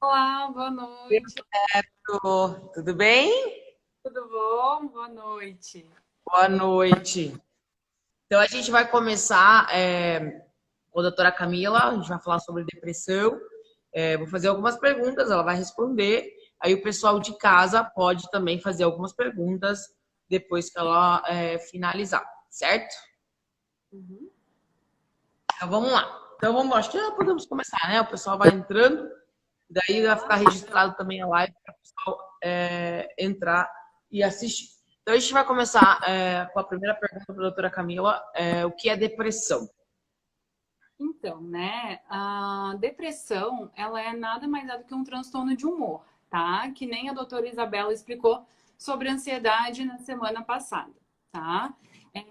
Olá, boa noite. Tudo bem? Tudo bom? Boa noite. Boa noite. Então, a gente vai começar com a doutora Camila, a gente vai falar sobre depressão. Vou fazer algumas perguntas, ela vai responder. Aí o pessoal de casa pode também fazer algumas perguntas depois que ela finalizar, certo? Uhum. Então, vamos lá. Então, acho que já podemos começar, né? O pessoal vai entrando, daí vai ficar registrado também a live para o pessoal entrar e assistir. Então, a gente vai começar com a primeira pergunta para a doutora Camila: o que é depressão? Então, né, a depressão, ela é nada mais do que um transtorno de humor, tá? Que nem a doutora Isabela explicou sobre ansiedade na semana passada, tá?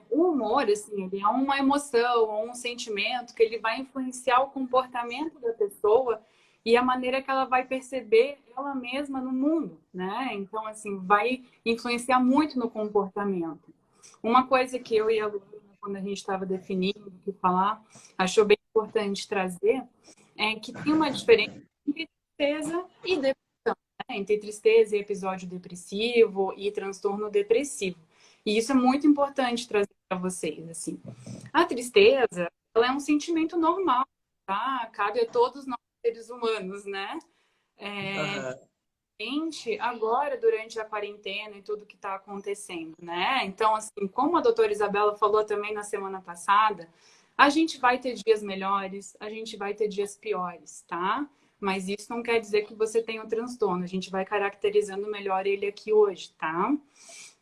O humor, assim, ele é uma emoção ou um sentimento que ele vai influenciar o comportamento da pessoa e a maneira que ela vai perceber ela mesma no mundo, né? Então, assim, vai influenciar muito no comportamento. Uma coisa que eu e a Luana, quando a gente estava definindo o que falar, achou bem importante trazer é que tem uma diferença entre tristeza e depressão, né? Entre tristeza e episódio depressivo e transtorno depressivo. E isso é muito importante trazer para vocês, assim. A tristeza, ela é um sentimento normal, tá? Cabe a todos nós seres humanos, né? Aham. Gente, agora durante a quarentena e tudo que está acontecendo, né? Então, assim, como a doutora Isabela falou também na semana passada, a gente vai ter dias melhores, a gente vai ter dias piores, tá? Mas isso não quer dizer que você tem um transtorno. A gente vai caracterizando melhor ele aqui hoje, tá?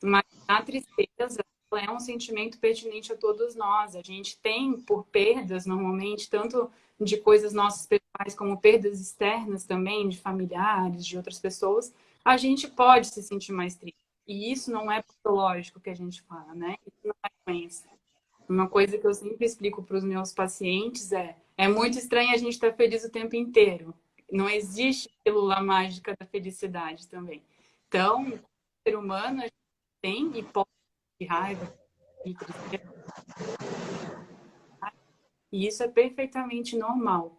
Mas a tristeza, ela é um sentimento pertinente a todos nós. A gente tem, por perdas, normalmente, tanto de coisas nossas pessoais como perdas externas também, de familiares, de outras pessoas, a gente pode se sentir mais triste. E isso não é patológico que a gente fala, né? Isso não é doença. Uma coisa que eu sempre explico para os meus pacientes é muito estranho a gente estar feliz o tempo inteiro. Não existe pílula mágica da felicidade também. Então, o ser humano, tem e pode de raiva e tristeza, e isso é perfeitamente normal.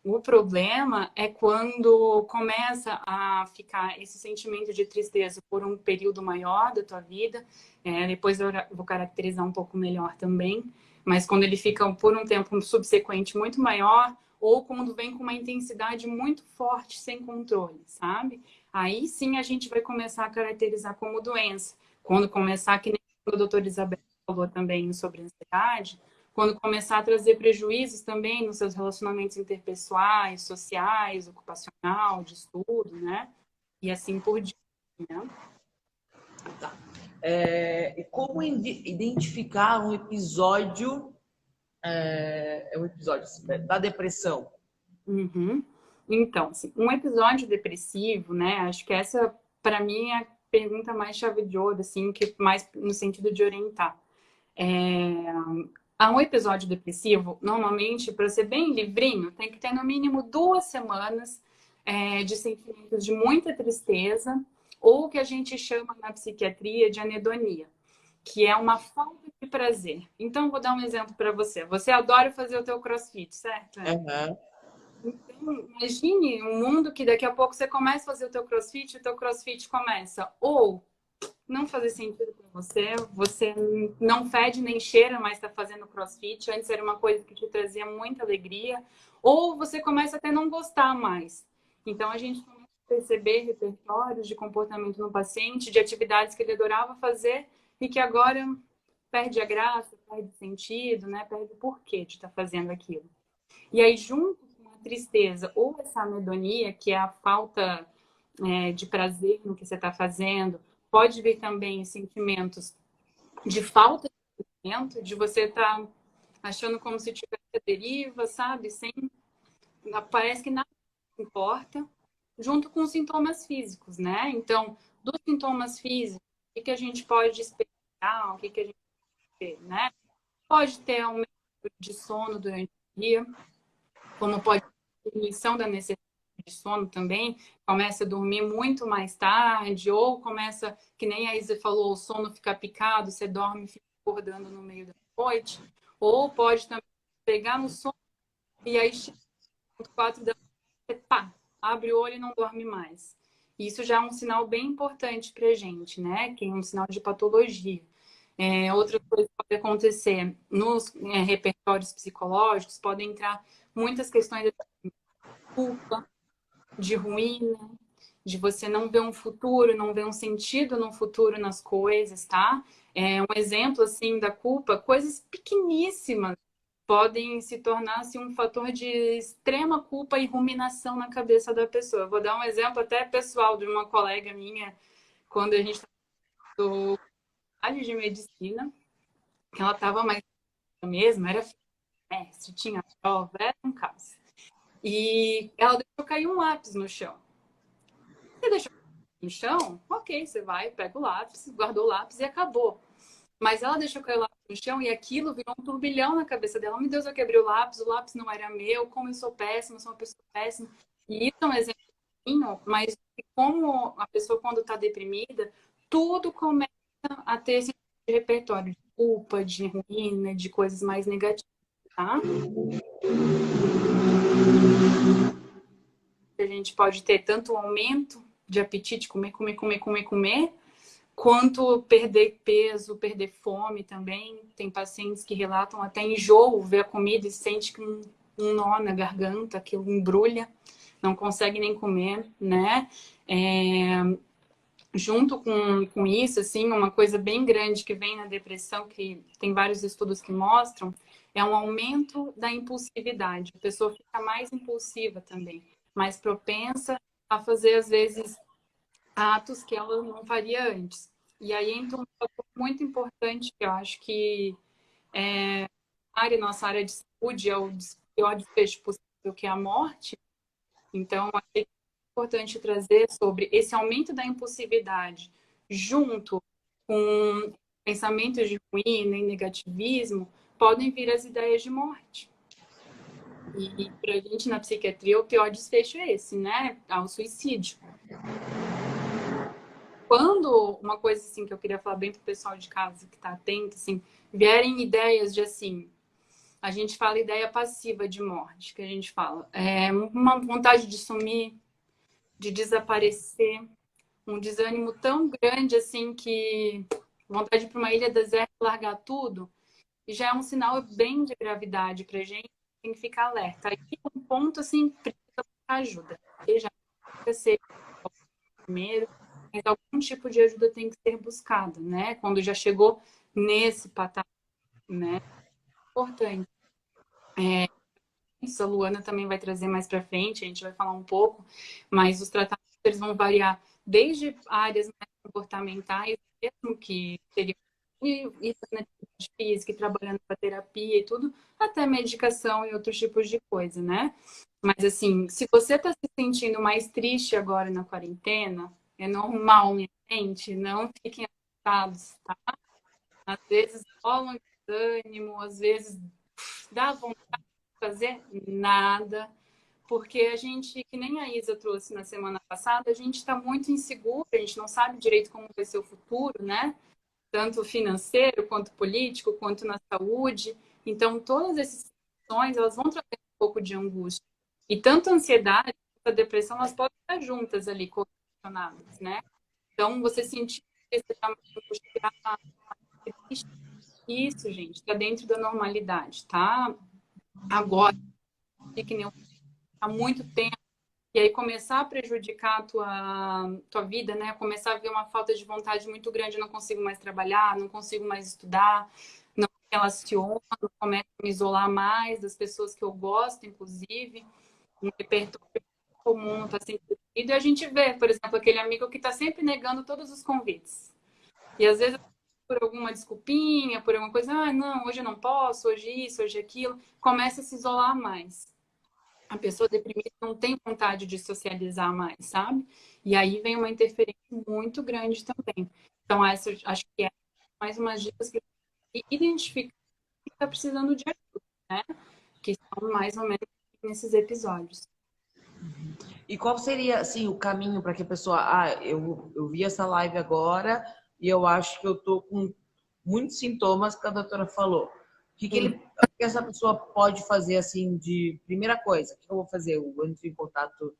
O problema é quando começa a ficar esse sentimento de tristeza por um período maior da tua vida, depois eu vou caracterizar um pouco melhor também, mas quando ele fica por um tempo subsequente muito maior, ou quando vem com uma intensidade muito forte, sem controle, sabe? Aí sim a gente vai começar a caracterizar como doença. Quando começar, que nem a doutora Isabel falou também sobre ansiedade, quando começar a trazer prejuízos também nos seus relacionamentos interpessoais, sociais, ocupacional, de estudo, né? E assim por diante, né? E como identificar um episódio assim, da depressão? Uhum. Então, assim, um episódio depressivo, né? Acho que essa, para mim, é a pergunta mais chave de ouro, assim, que mais no sentido de orientar. A um episódio depressivo, normalmente, para ser bem livrinho, tem que ter no mínimo 2 semanas de sentimentos de muita tristeza, ou o que a gente chama na psiquiatria de anedonia, que é uma falta de prazer. Então, vou dar um exemplo para você. Você adora fazer o teu crossfit, certo? Aham. Então, imagine um mundo que daqui a pouco você começa a fazer o teu crossfit começa ou não fazer sentido para você, você não fede nem cheira, mas está fazendo crossfit. Antes era uma coisa que te trazia muita alegria, ou você começa até não gostar mais. Então a gente começa a perceber repertórios de comportamento no paciente, de atividades que ele adorava fazer e que agora perde a graça, perde sentido, né? Perde o porquê de estar fazendo aquilo. E aí, junto com a tristeza ou essa anedonia, que é a falta de prazer no que você está fazendo, pode vir também sentimentos de falta de sentimento, de você estar achando como se tivesse a deriva, sabe? Sem, parece que nada importa, junto com os sintomas físicos, né? Então, dos sintomas físicos, o que a gente pode esperar, o que a gente pode ter, né? Pode ter aumento de sono durante o dia, como pode ter diminuição da necessidade de sono também, começa a dormir muito mais tarde, ou começa, que nem a Isa falou, o sono fica picado, você dorme e fica acordando no meio da noite, ou pode também pegar no sono e aí chega às 4 da manhã, pá, abre o olho e não dorme mais. Isso já é um sinal bem importante pra gente, né? Que é um sinal de patologia. Outra coisa que pode acontecer nos repertórios psicológicos, podem entrar muitas questões de culpa, de ruína, de você não ver um futuro, não ver um sentido no futuro nas coisas, tá? Um exemplo, assim, da culpa, coisas pequeníssimas podem se tornar, assim, um fator de extrema culpa e ruminação na cabeça da pessoa. Eu vou dar um exemplo até pessoal de uma colega minha, quando a gente estava no faculdade de medicina, que ela estava mais mesmo, era mestre, tinha prova, era um caos. E ela deixou cair um lápis no chão. Você deixou no chão, ok, você vai, pega o lápis, guardou o lápis e acabou. Mas ela deixou cair o lápis no chão e aquilo virou um turbilhão na cabeça dela. Meu Deus, eu quebrei o lápis não era meu, como eu sou péssima, sou uma pessoa péssima. E isso é um exemplo, mas como a pessoa, quando está deprimida, tudo começa a ter esse repertório de culpa, de ruína, de coisas mais negativas, tá? A gente pode ter tanto aumento de apetite, comer, quanto perder peso, perder fome também. Tem pacientes que relatam até enjoo, ver a comida e sente que um nó na garganta, que embrulha, não consegue nem comer, né? Junto com isso, assim, uma coisa bem grande que vem na depressão, que tem vários estudos que mostram, é um aumento da impulsividade. A pessoa fica mais impulsiva também, mais propensa a fazer, às vezes, atos que ela não faria antes. E aí entra um fator muito importante, que eu acho que nossa área de saúde é o pior desfecho possível, que é a morte. Então, é importante trazer sobre esse aumento da impulsividade, junto com pensamentos de ruína e negativismo, podem vir as ideias de morte. E para a gente, na psiquiatria, o pior desfecho é esse, né? O suicídio. Quando, uma coisa assim que eu queria falar bem pro pessoal de casa que está atento, assim, vierem ideias de assim, a gente fala ideia passiva de morte, que a gente fala, uma vontade de sumir, de desaparecer, um desânimo tão grande assim que vontade de ir para uma ilha deserta e largar tudo, e já é um sinal bem de gravidade pra gente, tem que ficar alerta. Aí um ponto assim, precisa buscar ajuda. Seja ser primeiro, mas algum tipo de ajuda tem que ser buscada, né? Quando já chegou nesse patamar, né? Importante. Isso a Luana também vai trazer mais para frente, a gente vai falar um pouco, mas os tratamentos eles vão variar desde áreas mais comportamentais, mesmo que seria isso na atividade física, trabalhando com a terapia e tudo, até medicação e outros tipos de coisa, né? Mas assim, se você está se sentindo mais triste agora na quarentena, é normal, minha gente, não fiquem assustados, tá? Às vezes rola um desânimo, às vezes dá vontade fazer nada, porque a gente, que nem a Isa trouxe na semana passada, a gente está muito inseguro, a gente não sabe direito como vai ser o futuro, né? Tanto financeiro, quanto político, quanto na saúde. Então, todas essas situações, elas vão trazer um pouco de angústia. E tanto a ansiedade quanto a depressão, elas podem estar juntas ali, correlacionadas, né? Então, você sentir que você está mais angustiado, isso, gente, está dentro da normalidade, tá? Agora, que nem há muito tempo, e aí começar a prejudicar a tua vida, né? Começar a ver uma falta de vontade muito grande, não consigo mais trabalhar, não consigo mais estudar, não me relaciono, começo a me isolar mais das pessoas que eu gosto, inclusive, um repertório comum está sempre e a gente vê, por exemplo, aquele amigo que está sempre negando todos os convites. E às vezes por alguma desculpinha, por alguma coisa, não, hoje eu não posso, hoje isso, hoje aquilo, começa a se isolar mais. A pessoa deprimida não tem vontade de socializar mais, sabe? E aí vem uma interferência muito grande também. Então, essa acho que é mais umas dicas que identificar que está precisando de ajuda, né? Que são mais ou menos nesses episódios. E qual seria, assim, o caminho para que a pessoa... eu vi essa live agora e eu acho que eu tô com muitos sintomas que a doutora falou. O que essa pessoa pode fazer, assim, de primeira coisa? O que eu vou fazer? Eu entro em contato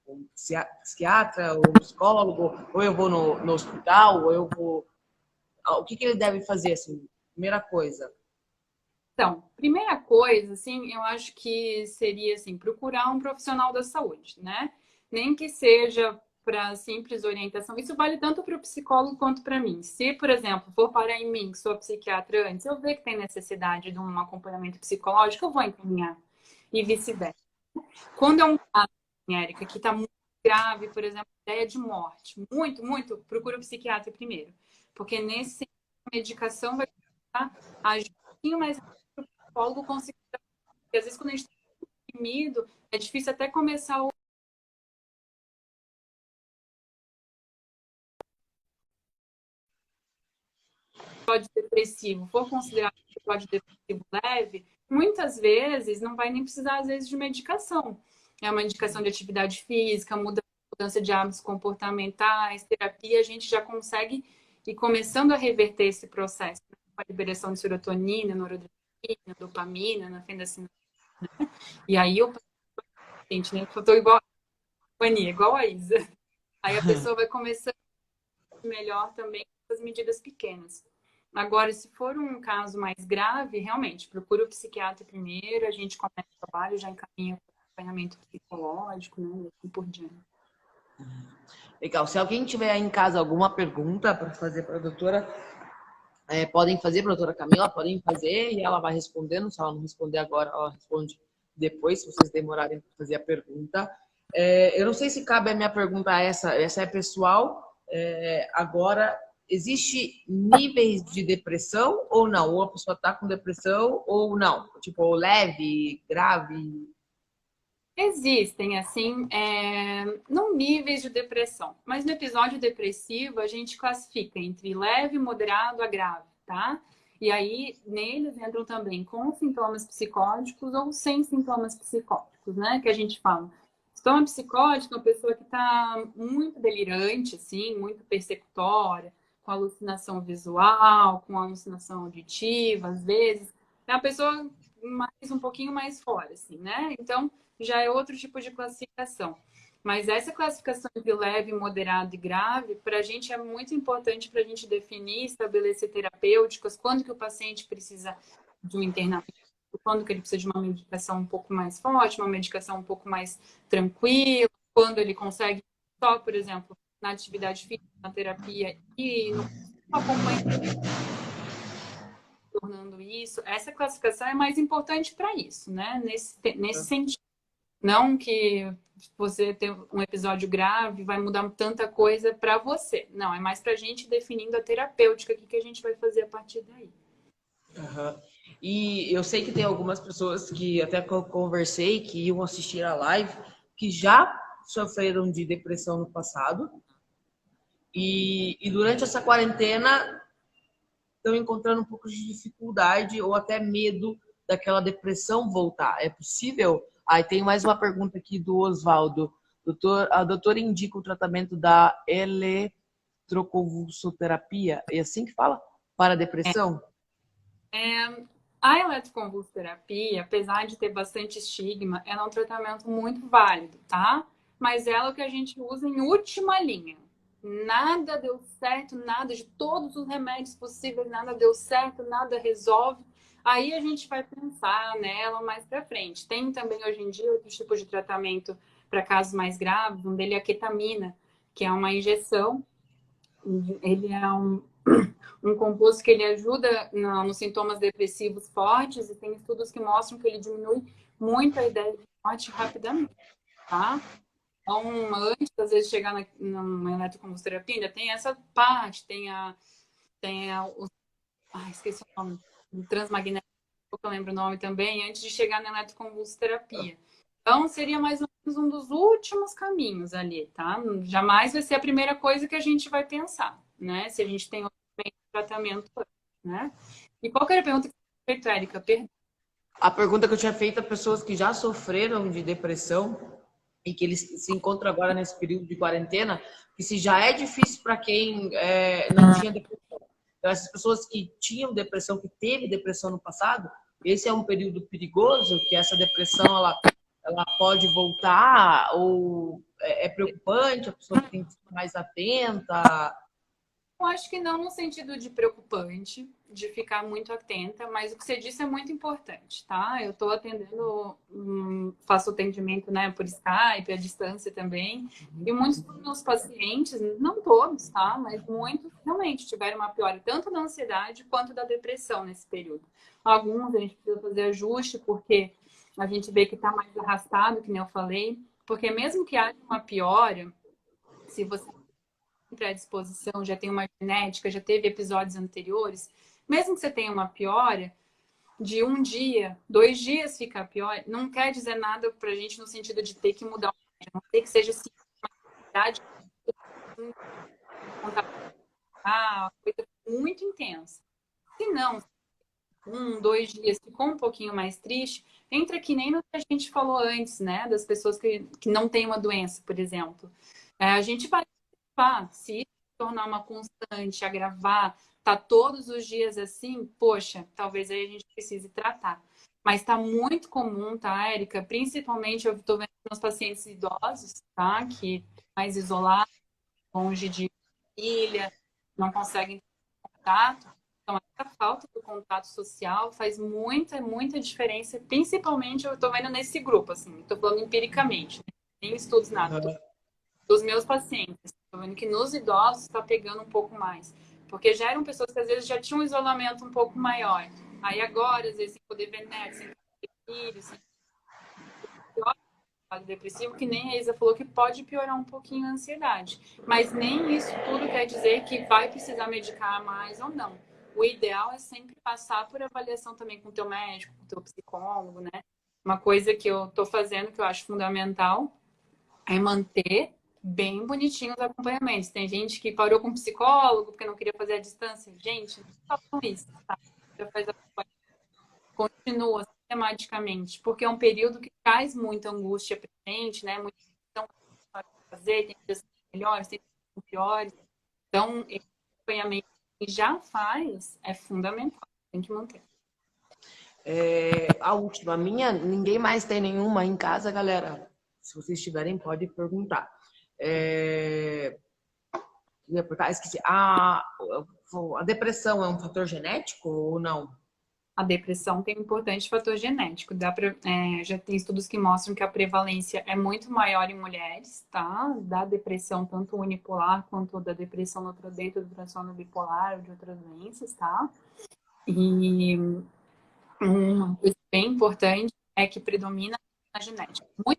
um psiquiatra, ou um psicólogo, ou eu vou no hospital, ou eu vou... O que ele deve fazer, assim? Primeira coisa. Então, primeira coisa, assim, eu acho que seria, assim, procurar um profissional da saúde, né? Nem que seja para simples orientação. Isso vale tanto para o psicólogo quanto para mim. Se, por exemplo, for parar em mim, que sou psiquiatra antes, eu ver que tem necessidade de um acompanhamento psicológico, eu vou encaminhar. E vice-versa. Quando é um caso, Érica, que está muito grave, por exemplo, ideia de morte, muito, procura o psiquiatra primeiro. Porque nesse a medicação vai agir um pouquinho mais rápido para o psicólogo conseguir. Porque às vezes, quando a gente está deprimido, é difícil até começar o episódio depressivo. For considerado um episódio depressivo leve, muitas vezes não vai nem precisar, às vezes, de medicação. É uma indicação de atividade física, mudança de hábitos comportamentais, terapia, a gente já consegue ir começando a reverter esse processo. Com a liberação de serotonina, noradrenalina, dopamina, anfetamina. E aí o paciente, né? Eu tô igual a Isa. Aí a pessoa vai começando melhor também com as medidas pequenas. Agora, se for um caso mais grave, realmente, procura o psiquiatra primeiro, a gente começa o trabalho, já encaminha o acompanhamento psicológico, né? E assim por diante. Legal. Se alguém tiver em casa alguma pergunta para fazer para a doutora, podem fazer para a doutora Camila, podem fazer e ela vai respondendo. Se ela não responder agora, ela responde depois, se vocês demorarem para fazer a pergunta. Eu não sei se cabe a minha pergunta essa é pessoal. Agora, existe níveis de depressão ou não? Ou a pessoa está com depressão ou não? Tipo, leve, grave? Existem, assim, não níveis de depressão, mas no episódio depressivo a gente classifica entre leve, moderado a grave, tá? E aí, neles entram também com sintomas psicóticos ou sem sintomas psicóticos, né? Que a gente fala. Sintoma psicótico é uma pessoa que está muito delirante, assim, muito persecutória, com alucinação visual, com alucinação auditiva, às vezes. É uma pessoa um pouquinho mais fora, assim, né? Então, já é outro tipo de classificação. Mas essa classificação de leve, moderado e grave, para a gente é muito importante para a gente definir, estabelecer terapêuticas, quando que o paciente precisa de um internamento, quando que ele precisa de uma medicação um pouco mais forte, uma medicação um pouco mais tranquila, quando ele consegue só, por exemplo, na atividade física, na terapia e no acompanhamento, tornando isso. Essa classificação é mais importante para isso, né? Nesse sentido. Não que você ter um episódio grave vai mudar tanta coisa para você. Não, é mais para a gente definindo a terapêutica, o que a gente vai fazer a partir daí. Uhum. E eu sei que tem algumas pessoas que até conversei, que iam assistir a live, que já sofreram de depressão no passado. E durante essa quarentena estão encontrando um pouco de dificuldade ou até medo daquela depressão voltar. É possível? Aí tem mais uma pergunta aqui do Oswaldo. A doutora indica o tratamento da eletroconvulsoterapia, é assim que fala? Para a depressão? A eletroconvulsoterapia, apesar de ter bastante estigma, ela é um tratamento muito válido, tá? Mas ela é o que a gente usa em última linha. Nada deu certo, nada de todos os remédios possíveis, nada deu certo, nada resolve. Aí a gente vai pensar nela mais para frente. Tem também hoje em dia outros tipos de tratamento para casos mais graves, um dele é a ketamina, que é uma injeção. Ele é um composto que ele ajuda nos sintomas depressivos fortes e tem estudos que mostram que ele diminui muito a ideia de morte rapidamente, tá? Então, antes, às vezes, de chegar na eletroconvulsoterapia, ainda tem essa parte, tem esqueci o nome, o transmagnético, eu lembro o nome também, antes de chegar na eletroconvulsoterapia. Então, seria mais ou menos um dos últimos caminhos ali, tá? Jamais vai ser a primeira coisa que a gente vai pensar, né? Se a gente tem outro tratamento, né? E qual que era a pergunta que você fez, Érica? Perdão. A pergunta que eu tinha feito a pessoas que já sofreram de depressão e que eles se encontram agora nesse período de quarentena, que se já é difícil para quem não tinha depressão. Então, essas pessoas que tinham depressão, que teve depressão no passado, esse é um período perigoso, que essa depressão ela pode voltar? Ou é preocupante? A pessoa tem que estar mais atenta? Eu acho que não no sentido de preocupante, de ficar muito atenta, mas o que você disse é muito importante, tá? Eu estou atendendo, faço atendimento, né, por Skype, à distância também, e muitos dos meus pacientes, não todos, tá? Mas muitos realmente tiveram uma piora tanto da ansiedade quanto da depressão nesse período. Alguns a gente precisa fazer ajuste porque a gente vê que está mais arrastado, que nem eu falei, porque mesmo que haja uma piora, se você predisposição, já tem uma genética, já teve episódios anteriores, mesmo que você tenha uma piora, de um dia, 2 dias ficar pior, não quer dizer nada pra gente no sentido de ter que mudar, não ter que seja assim, uma atividade, uma coisa muito intensa. Se não, 1, 2 dias ficou um pouquinho mais triste, entra que nem no que a gente falou antes, né? Das pessoas que não têm uma doença, por exemplo. A gente vai se isso tornar uma constante, agravar, tá todos os dias assim, poxa, talvez aí a gente precise tratar. Mas está muito comum, tá, Érica? Principalmente eu estou vendo nos pacientes idosos, tá? Que mais isolados, longe de família, não conseguem ter contato. Então, essa falta do contato social faz muita, muita diferença. Principalmente eu estou vendo nesse grupo, assim, estou falando empiricamente, né? Nem estudos, nada. Uhum. Dos meus pacientes. Estou vendo que nos idosos está pegando um pouco mais. Porque já eram pessoas que às vezes já tinham um isolamento um pouco maior. Aí agora, às vezes, sem poder ver neto, sem ter filhos, sem quadro depressivo, que nem a Isa falou que pode piorar um pouquinho a ansiedade. Mas nem isso tudo quer dizer que vai precisar medicar mais ou não. O ideal é sempre passar por avaliação também com o teu médico, com o teu psicólogo, né? Uma coisa que eu estou fazendo, que eu acho fundamental, é manter bem bonitinho os acompanhamentos. Tem gente que parou com psicólogo porque não queria fazer a distância. Gente, não façam isso, tá? Já faz continua sistematicamente, porque é um período que traz muita angústia pra gente, né? Muita questão para fazer, tem dias melhores, tem dias piores. Então, esse acompanhamento que já faz é fundamental, tem que manter. A última minha, ninguém mais tem nenhuma em casa, galera. Se vocês tiverem, pode perguntar. Esqueci. A depressão é um fator genético ou não? A depressão tem um importante fator genético. Já tem estudos que mostram que a prevalência é muito maior em mulheres, tá? Da depressão, tanto unipolar quanto da depressão dentro do transtorno bipolar ou de outras doenças, tá? E uma coisa bem importante é que predomina a genética. A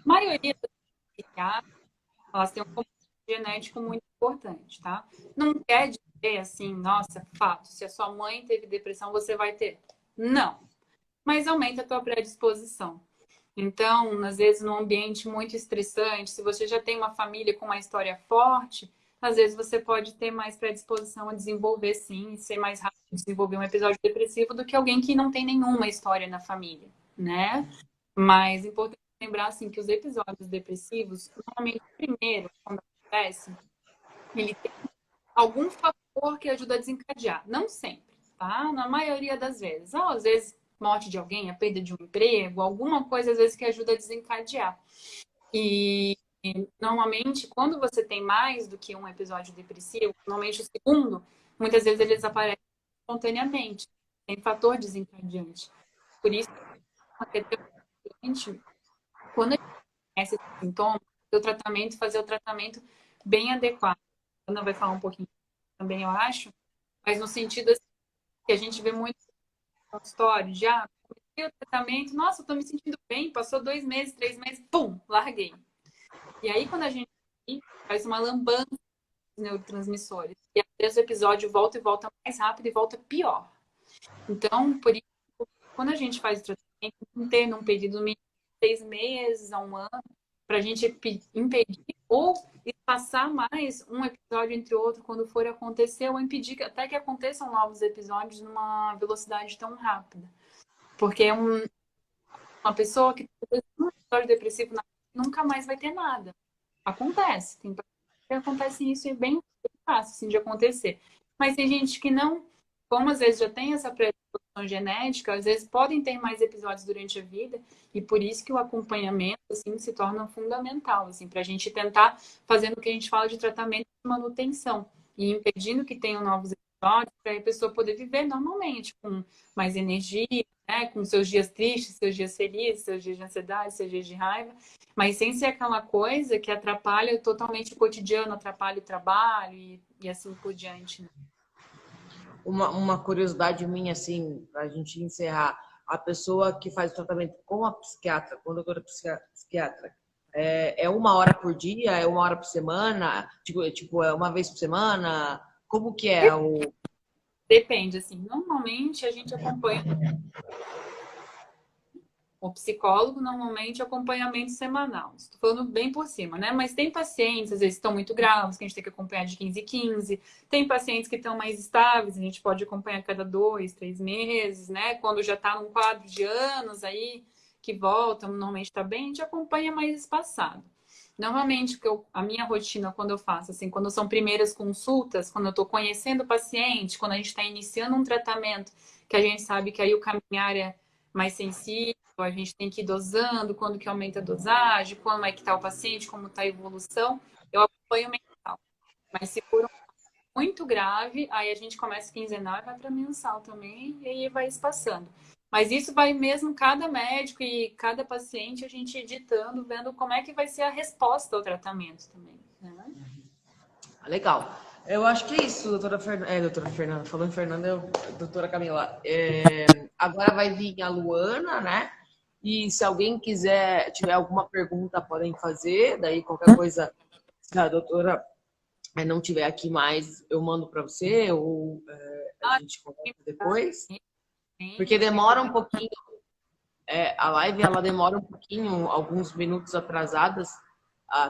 maioria das psiquiatras, elas têm um componente genético muito importante, tá? Não quer dizer assim, nossa, fato, se a sua mãe teve depressão, você vai ter. Não, mas aumenta a tua predisposição. Então, às vezes, num ambiente muito estressante, se você já tem uma família com uma história forte, às vezes você pode ter mais predisposição a desenvolver, sim, e ser mais rápido desenvolver um episódio depressivo do que alguém que não tem nenhuma história na família, né? Mas é importante lembrar, assim, que os episódios depressivos, normalmente, primeiro, quando acontece, ele tem algum fator que ajuda a desencadear. Não sempre, tá? Na maioria das vezes. Ou, às vezes, morte de alguém, a perda de um emprego, alguma coisa, às vezes, que ajuda a desencadear. E normalmente, quando você tem mais do que um episódio depressivo, normalmente o segundo, muitas vezes eles aparecem espontaneamente. Tem fator desencadeante. Por isso, é tão importante, quando a gente conhece esses sintomas, fazer o tratamento bem adequado. A Ana vai falar um pouquinho também, eu acho, mas no sentido assim, que a gente vê muito no consultório, já comecei o tratamento, nossa, eu tô me sentindo bem, passou 2 meses, 3 meses, pum, larguei. E aí, quando a gente faz uma lambança dos neurotransmissores, e às vezes o episódio volta e volta mais rápido e volta pior. Então, por isso, quando a gente faz o tratamento, não ter num período mínimo de 6 meses a um ano, para a gente impedir ou espaçar mais um episódio entre outro quando for acontecer, ou impedir até que aconteçam novos episódios numa velocidade tão rápida. Porque uma pessoa que tem um episódio depressivo nunca mais vai ter nada. Acontece, tem que acontece isso e é bem fácil assim, de acontecer. Mas tem gente que não, como às vezes já tem essa predisposição genética, às vezes podem ter mais episódios durante a vida, e por isso que o acompanhamento, assim, se torna fundamental, assim, para a gente tentar fazendo o que a gente fala de tratamento de manutenção, e impedindo que tenham novos episódios, para a pessoa poder viver normalmente, com mais energia, né, com seus dias tristes, seus dias felizes, seus dias de ansiedade, seus dias de raiva, mas sem ser aquela coisa que atrapalha totalmente o cotidiano, atrapalha o trabalho e assim por diante, né? Uma curiosidade minha, assim, para a gente encerrar. A pessoa que faz o tratamento com a psiquiatra, com a doutora psiquiatra, é 1 hora por dia? É 1 hora por semana? Tipo, é uma vez por semana? Como que é o... Depende, assim, normalmente a gente acompanha o psicólogo, normalmente acompanhamento semanal. Estou falando bem por cima, né? Mas tem pacientes, às vezes, que estão muito graves, que a gente tem que acompanhar de 15 em 15. Tem pacientes que estão mais estáveis, a gente pode acompanhar a cada 2, 3 meses, né? Quando já está num quadro de anos aí, que volta, normalmente está bem, a gente acompanha mais espaçado. Normalmente, a minha rotina, quando eu faço, assim, quando são primeiras consultas, quando eu estou conhecendo o paciente, quando a gente está iniciando um tratamento, que a gente sabe que aí o caminhar é mais sensível, a gente tem que ir dosando, quando que aumenta a dosagem, como é que está o paciente, como está a evolução, eu acompanho mensal. Mas se for muito grave, aí a gente começa quinzenal e vai para mensal também, e aí vai espaçando. Mas isso vai mesmo cada médico e cada paciente a gente editando, vendo como é que vai ser a resposta ao tratamento também, né? Legal. Eu acho que é isso, doutora Fernanda. Doutora Fernanda, falando em Fernanda, doutora Camila. Agora vai vir a Luana, né? E se alguém quiser, tiver alguma pergunta, podem fazer. Daí, qualquer coisa, se a doutora não tiver aqui mais, eu mando para você ou a gente conversa depois. Porque demora um pouquinho. A live, ela demora um pouquinho, alguns minutos atrasadas.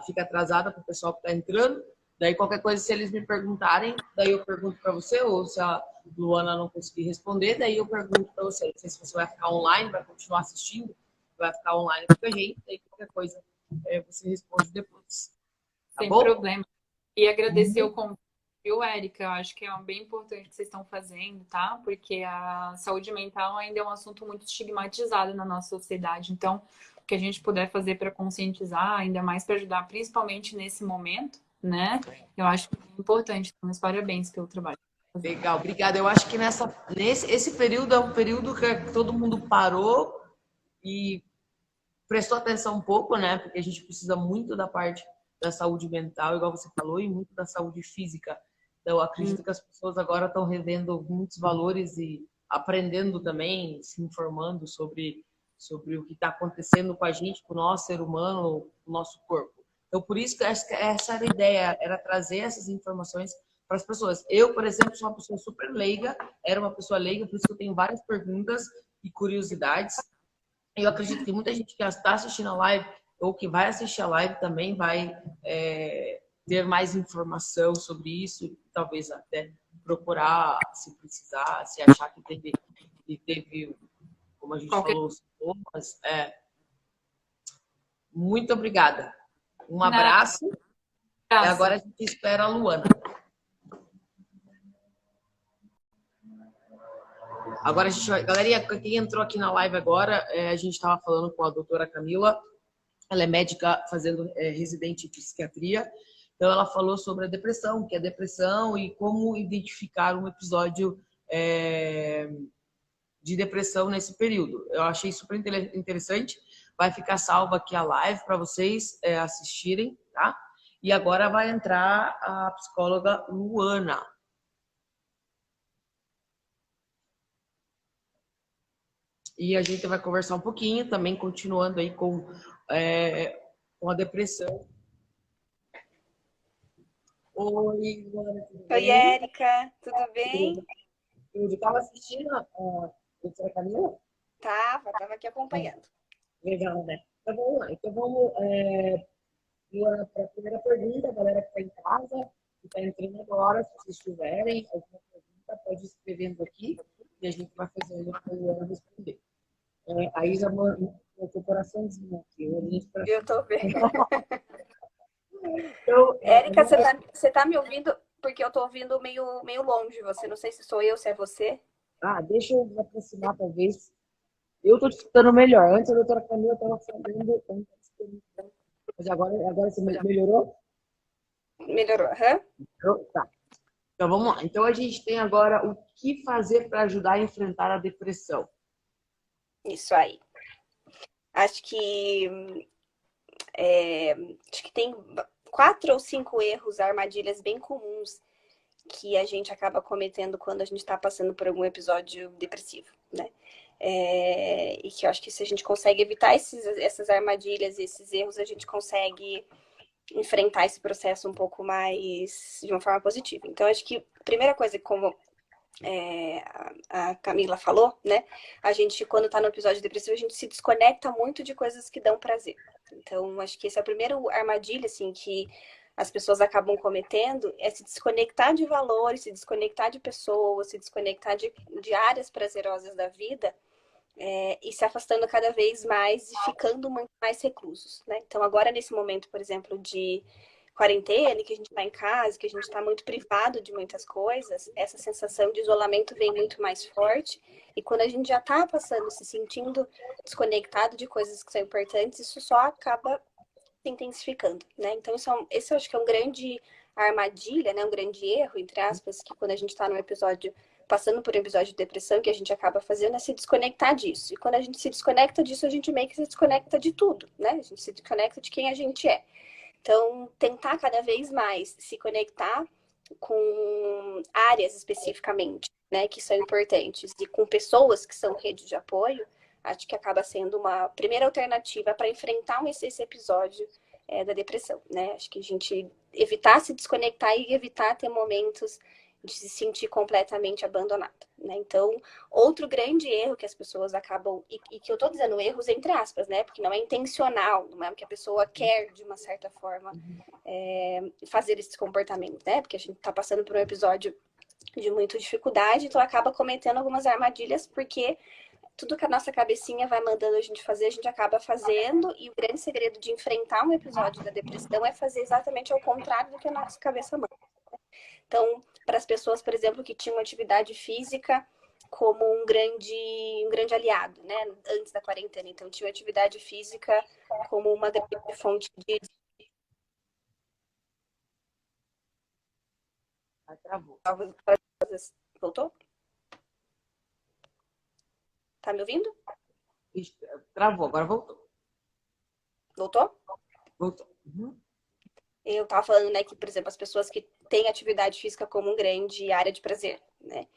Fica atrasada para o pessoal que está entrando. Daí, qualquer coisa, se eles me perguntarem, daí eu pergunto para você, ou se a Luana não conseguir responder, daí eu pergunto para você. Não sei se você vai ficar online, vai continuar assistindo, vai ficar online com a gente, daí qualquer coisa você responde depois. Tá Sem bom? problema. E agradecer o convite, viu, Érica? Eu acho que é bem importante o que vocês estão fazendo, tá? Porque a saúde mental ainda é um assunto muito estigmatizado na nossa sociedade. Então, o que a gente puder fazer para conscientizar, ainda mais para ajudar, principalmente nesse momento, né? Eu acho que é importante. Então, meus parabéns pelo trabalho. Legal, obrigada. Eu acho que esse período é um período que todo mundo parou e prestou atenção um pouco, né? Porque a gente precisa muito da parte da saúde mental, igual você falou, e muito da saúde física. Então, eu acredito que as pessoas agora estão revendo muitos valores e aprendendo também, se informando sobre o que está acontecendo com a gente, com o nosso ser humano, com o nosso corpo. Então, por isso que essa era a ideia, era trazer essas informações para as pessoas. Eu, por exemplo, sou uma pessoa super leiga, era uma pessoa leiga, por isso que eu tenho várias perguntas e curiosidades. Eu acredito que muita gente que está assistindo a live ou que vai assistir a live também vai ter mais informação sobre isso, talvez até procurar, se precisar, se achar que teve como a gente falou, sintomas. Muito obrigada. Um abraço. E agora a gente espera a Luana. Agora a gente vai... Galerinha, quem entrou aqui na live agora, a gente estava falando com a doutora Camila. Ela é médica fazendo residente em psiquiatria. Então ela falou sobre a depressão, o que é depressão e como identificar um episódio de depressão nesse período. Eu achei super interessante. Vai ficar salva aqui a live para vocês assistirem, tá? E agora vai entrar a psicóloga Luana. E a gente vai conversar um pouquinho também, continuando aí com a depressão. Oi, Luana, tudo bem? Oi, Érica, tudo bem? Eu estava assistindo a doutora Camila? Tava aqui acompanhando. Legal, né? Então vamos lá. Então vamos para a primeira pergunta, a galera que está em casa, que está entrando agora, se vocês tiverem alguma pergunta, pode ir escrevendo aqui e a gente vai fazendo para a Luana responder. Aí já mandou o coraçãozinho aqui. Eu tô vendo. Então, Érica, você tá me ouvindo? Porque eu tô ouvindo meio longe você. Não sei se sou eu, se é você. Deixa eu me aproximar, talvez. Eu tô te escutando melhor. Antes a doutora Camila estava falando. Mas agora você melhorou? Melhorou, aham. Tá. Então vamos lá. Então a gente tem agora o que fazer para ajudar a enfrentar a depressão. Isso aí. Acho que, acho que tem 4 ou 5 erros, armadilhas bem comuns que a gente acaba cometendo quando a gente está passando por algum episódio depressivo, né? E que eu acho que se a gente consegue evitar essas armadilhas, esses erros, a gente consegue enfrentar esse processo um pouco mais de uma forma positiva. Então, acho que a primeira coisa, como a Camila falou, né? A gente, quando tá no episódio depressivo, a gente se desconecta muito de coisas que dão prazer. Então, acho que esse é o primeiro armadilha, assim, que as pessoas acabam cometendo, é se desconectar de valores, se desconectar de pessoas, se desconectar de áreas prazerosas da vida, e se afastando cada vez mais e ficando muito mais reclusos, né? Então, agora, nesse momento, por exemplo, de quarentena, que a gente está em casa, que a gente está muito privado de muitas coisas, essa sensação de isolamento vem muito mais forte. E quando a gente já está passando, se sentindo desconectado de coisas que são importantes, isso só acaba se intensificando, né? Então, esse eu acho que é um grande armadilha, né? Um grande erro, entre aspas, que quando a gente está num episódio, passando por um episódio de depressão, que a gente acaba fazendo é se desconectar disso. E quando a gente se desconecta disso, a gente meio que se desconecta de tudo, né? A gente se desconecta de quem a gente é. Então, tentar cada vez mais se conectar com áreas especificamente, né, que são importantes e com pessoas que são rede de apoio, acho que acaba sendo uma primeira alternativa para enfrentar esse episódio da depressão, né? Acho que a gente evitar se desconectar e evitar ter momentos de se sentir completamente abandonada, né? Então, outro grande erro que as pessoas acabam, e que eu tô dizendo erros entre aspas, né? Porque não é intencional, não é o que a pessoa quer, de uma certa forma, fazer esse comportamento, né? Porque a gente tá passando por um episódio de muita dificuldade, então acaba cometendo algumas armadilhas, porque tudo que a nossa cabecinha vai mandando a gente fazer, a gente acaba fazendo, e o grande segredo de enfrentar um episódio da depressão é fazer exatamente ao contrário do que a nossa cabeça manda. Então, para as pessoas, por exemplo, que tinham atividade física como um grande aliado, né? Antes da quarentena. Então, tinham atividade física como uma grande fonte de... Travou. Voltou? Tá me ouvindo? Travou, agora voltou. Voltou? Voltou. Uhum. Eu estava falando, né, que, por exemplo, as pessoas que têm atividade física como um grande área de prazer, né,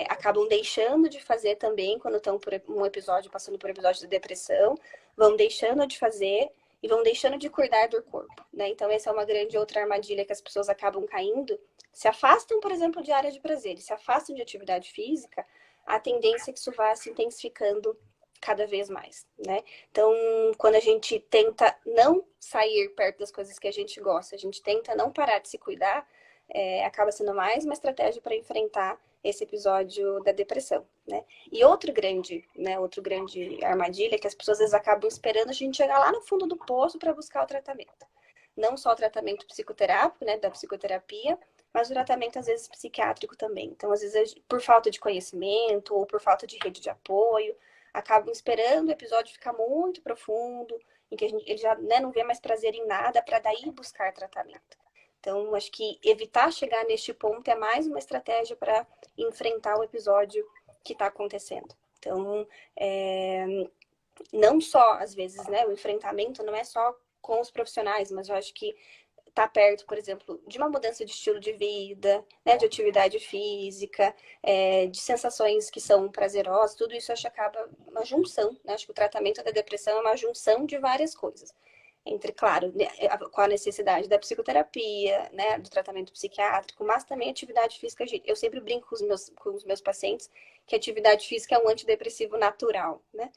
acabam deixando de fazer também quando estão por um episódio, passando por um episódio de depressão, vão deixando de fazer e vão deixando de cuidar do corpo, né? Então, essa é uma grande outra armadilha que as pessoas acabam caindo, se afastam, por exemplo, de área de prazer, se afastam de atividade física, a tendência é que isso vá se intensificando cada vez mais, né? Então, quando a gente tenta não sair perto das coisas que a gente gosta, a gente tenta não parar de se cuidar, acaba sendo mais uma estratégia para enfrentar esse episódio da depressão, né? E outro grande armadilha é que as pessoas às vezes acabam esperando a gente chegar lá no fundo do poço para buscar o tratamento. Não só o tratamento psicoterápico, né, da psicoterapia, mas o tratamento às vezes psiquiátrico também. Então, às vezes, por falta de conhecimento ou por falta de rede de apoio, acabam esperando o episódio ficar muito profundo, em que ele já, né, não vê mais prazer em nada, para daí buscar tratamento. Então, acho que evitar chegar neste ponto é mais uma estratégia para enfrentar o episódio que está acontecendo. Então, não só, às vezes, né, o enfrentamento não é só com os profissionais, mas eu acho que tá perto, por exemplo, de uma mudança de estilo de vida, né, de atividade física, de sensações que são prazerosas, tudo isso acho que acaba uma junção, né? Acho que o tratamento da depressão é uma junção de várias coisas. Entre, claro, com a necessidade da psicoterapia, né, do tratamento psiquiátrico, mas também atividade física. Eu sempre brinco com os meus pacientes que a atividade física é um antidepressivo natural, né?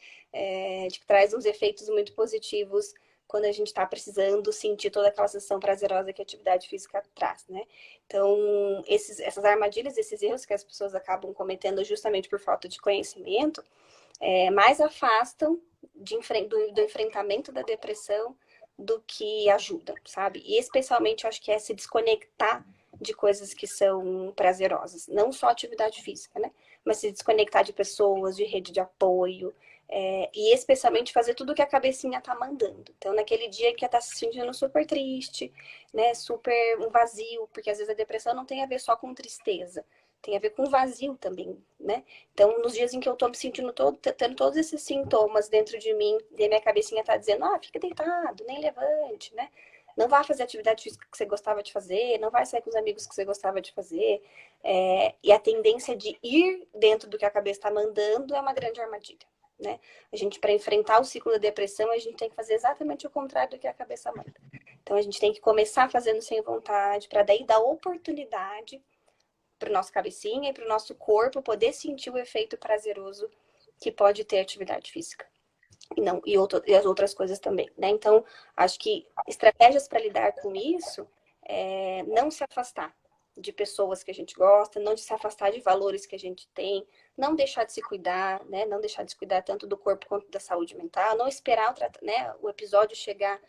De que traz uns efeitos muito positivos quando a gente está precisando sentir toda aquela sensação prazerosa que a atividade física traz, né? Então, essas armadilhas, esses erros que as pessoas acabam cometendo justamente por falta de conhecimento, mais afastam do enfrentamento da depressão do que ajudam, sabe? E especialmente, eu acho que se desconectar de coisas que são prazerosas. Não só atividade física, né? mas se desconectar de pessoas, de rede de apoio, e especialmente fazer tudo que a cabecinha tá mandando. Então, naquele dia que tá se sentindo super triste, né, super um vazio, porque às vezes a depressão não tem a ver só com tristeza, tem a ver com vazio também, né? Então, nos dias em que eu tô me sentindo tendo todos esses sintomas dentro de mim, e a minha cabecinha tá dizendo, fica deitado, nem levante, né? Não vá fazer atividade física que você gostava de fazer, não vai sair com os amigos que você gostava de fazer. E a tendência de ir dentro do que a cabeça está mandando é uma grande armadilha, né? A gente, para enfrentar o ciclo da depressão, a gente tem que fazer exatamente o contrário do que a cabeça manda. Então, a gente tem que começar fazendo sem vontade, para daí dar oportunidade para o nosso cabecinha e para o nosso corpo poder sentir o efeito prazeroso que pode ter atividade física. E as outras coisas também, né? Então, acho que estratégias para lidar com isso é não se afastar de pessoas que a gente gosta, não se afastar de valores que a gente tem, não deixar de se cuidar, né? Não deixar de se cuidar tanto do corpo quanto da saúde mental, não esperar o episódio chegar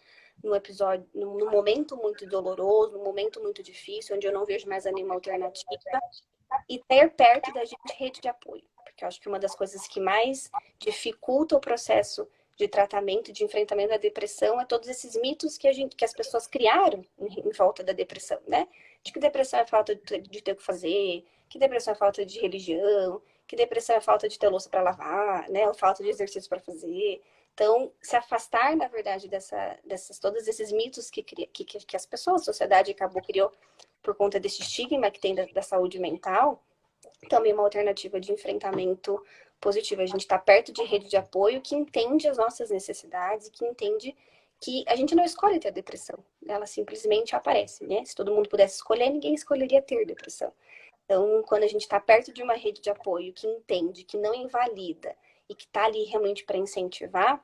num momento muito doloroso, num momento muito difícil, onde eu não vejo mais nenhuma alternativa, e ter perto da gente rede de apoio. Porque eu acho que uma das coisas que mais dificulta o processo de tratamento, de enfrentamento da depressão, é todos esses mitos que as pessoas criaram em volta da depressão, né? De que depressão é falta de ter o que fazer, que depressão é falta de religião, que depressão é falta de ter louça para lavar, né? Ou falta de exercício para fazer. Então, se afastar, na verdade, todos esses mitos que as pessoas, a sociedade criou por conta desse estigma que tem da saúde mental, também uma alternativa de enfrentamento positivo. A gente está perto de rede de apoio que entende as nossas necessidades e que entende que a gente não escolhe ter depressão. Ela simplesmente aparece, né? Se todo mundo pudesse escolher, ninguém escolheria ter depressão. Então, quando a gente está perto de uma rede de apoio que entende, que não invalida e que está ali realmente para incentivar,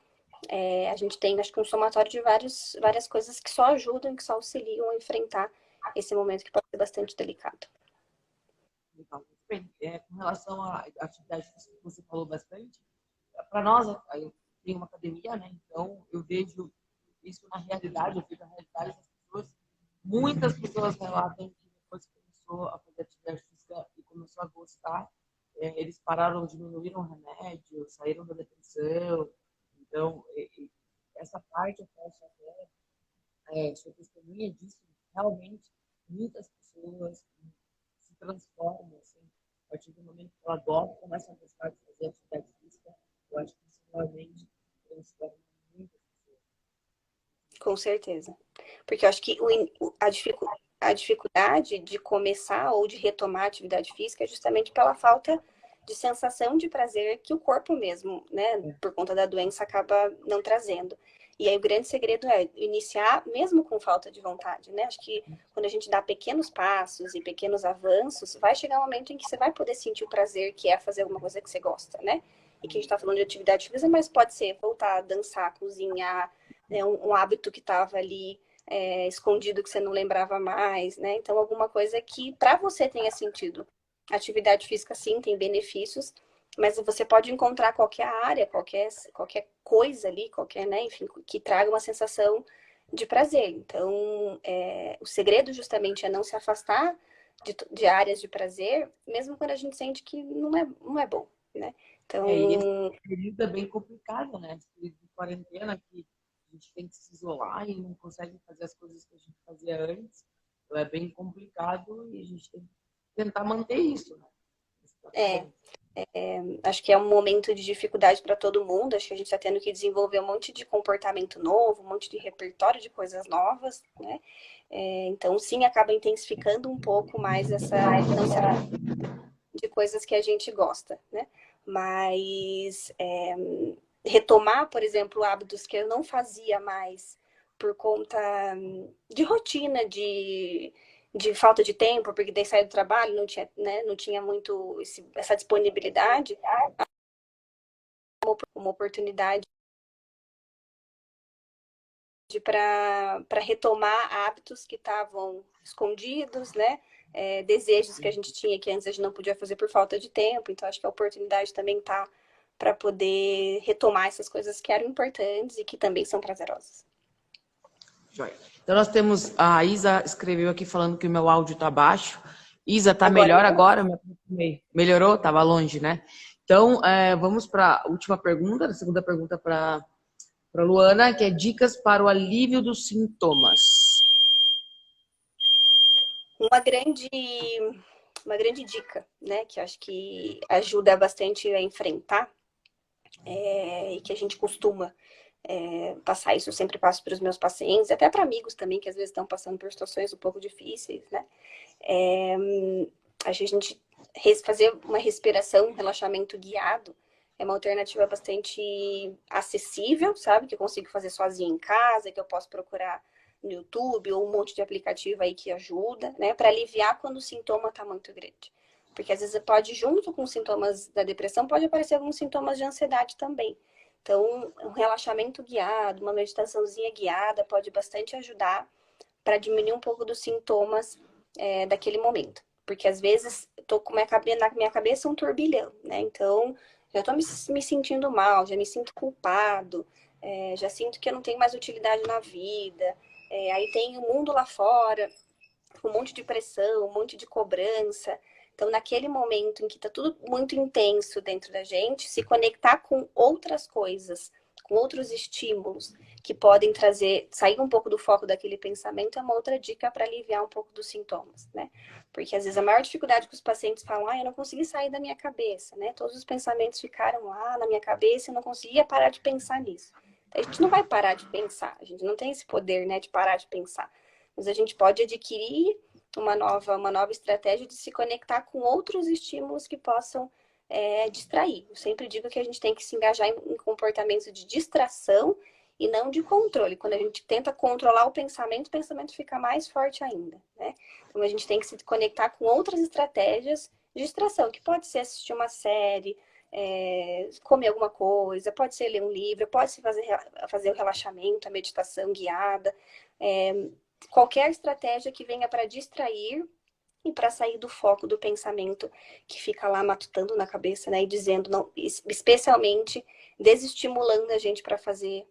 a gente tem, acho que, um somatório de várias coisas que só ajudam, que só auxiliam a enfrentar esse momento que pode ser bastante delicado. Então, muito bem. Com relação à atividade física que você falou bastante, para nós, eu tenho uma academia, né? Então eu vejo isso na realidade, eu vejo a realidade das pessoas. Muitas pessoas relatam que depois que começou a fazer atividade física e começou a gostar, eles pararam, diminuíram o remédio, saíram da depressão. Então, essa parte eu posso até sou testemunha disso. Realmente, muitas pessoas se transformam, assim, a partir do momento que ela adota, começa a gostar de fazer atividade física. Eu acho que isso realmente transforma muitas pessoas. Com certeza. Porque eu acho que a dificuldade de começar ou de retomar a atividade física é justamente pela falta de sensação de prazer que o corpo mesmo, né, por conta da doença, acaba não trazendo. E aí o grande segredo é iniciar mesmo com falta de vontade, né? Acho que quando a gente dá pequenos passos e pequenos avanços, vai chegar um momento em que você vai poder sentir o prazer que é fazer alguma coisa que você gosta, né? E que a gente está falando de atividade física, mas pode ser voltar a dançar, cozinhar, né? Um hábito que estava ali escondido que você não lembrava mais, né? Então, alguma coisa que para você tenha sentido. Atividade física, sim, tem benefícios, mas você pode encontrar qualquer área, qualquer coisa ali, né, enfim, que traga uma sensação de prazer. Então, o segredo justamente é não se afastar de áreas de prazer, mesmo quando a gente sente que não é bom, né? Então, E esse período é bem complicado, né? Esse período de quarentena que a gente tem que se isolar e não consegue fazer as coisas que a gente fazia antes. Então, é bem complicado e a gente tem que tentar manter isso, né? Acho que é um momento de dificuldade para todo mundo. Acho que a gente está tendo que desenvolver um monte de comportamento novo, um monte de repertório de coisas novas, né? Então, sim, acaba intensificando um pouco mais essa de coisas que a gente gosta, né? Mas retomar, por exemplo, hábitos que eu não fazia mais por conta de rotina, de falta de tempo, porque daí saí do trabalho, não tinha muito essa disponibilidade, uma oportunidade para retomar hábitos que estavam escondidos, né? Desejos que a gente tinha que antes a gente não podia fazer por falta de tempo. Então, acho que a oportunidade também está para poder retomar essas coisas que eram importantes e que também são prazerosas. Joia. Então, nós temos... A Isa escreveu aqui falando que o meu áudio está baixo. Isa, tá Agora melhor melhorou. agora? Eu me aproximei. Melhorou? Tava longe, né? Então, vamos para a última pergunta, a segunda pergunta para Luana, que é dicas para o alívio dos sintomas. Uma grande, uma grande dica, né, que eu acho que ajuda bastante a enfrentar, e que a gente costuma passar isso, eu sempre passo para os meus pacientes, até para amigos também, que às vezes estão passando por situações um pouco difíceis, né? A gente fazer uma respiração, um relaxamento guiado, é uma alternativa bastante acessível, sabe? Que eu consigo fazer sozinha em casa, que eu posso procurar no YouTube ou um monte de aplicativo aí que ajuda, né? Para aliviar quando o sintoma está muito grande. Porque às vezes pode, junto com os sintomas da depressão, pode aparecer alguns sintomas de ansiedade também. Então, um relaxamento guiado, uma meditaçãozinha guiada pode bastante ajudar para diminuir um pouco dos sintomas daquele momento. Porque às vezes tô com na minha cabeça um turbilhão, né? Então, já tô me sentindo mal, já me sinto culpado, já sinto que eu não tenho mais utilidade na vida. Aí tem o mundo lá fora, um monte de pressão, um monte de cobrança. Então, naquele momento em que está tudo muito intenso dentro da gente, se conectar com outras coisas, com outros estímulos que podem trazer, sair um pouco do foco daquele pensamento, é uma outra dica para aliviar um pouco dos sintomas, né? Porque às vezes a maior dificuldade que os pacientes falam, eu não consegui sair da minha cabeça, né? Todos os pensamentos ficaram lá na minha cabeça e eu não conseguia parar de pensar nisso. A gente não vai parar de pensar, a gente não tem esse poder, né, de parar de pensar. Mas a gente pode adquirir uma nova estratégia de se conectar com outros estímulos que possam distrair. Eu sempre digo que a gente tem que se engajar em comportamentos de distração e não de controle. Quando a gente tenta controlar o pensamento fica mais forte ainda, né? Então a gente tem que se conectar com outras estratégias de distração, que pode ser assistir uma série, comer alguma coisa, pode ser ler um livro, pode ser fazer o relaxamento, a meditação guiada, qualquer estratégia que venha para distrair e para sair do foco do pensamento que fica lá matutando na cabeça, né? E dizendo, não, especialmente desestimulando a gente para fazer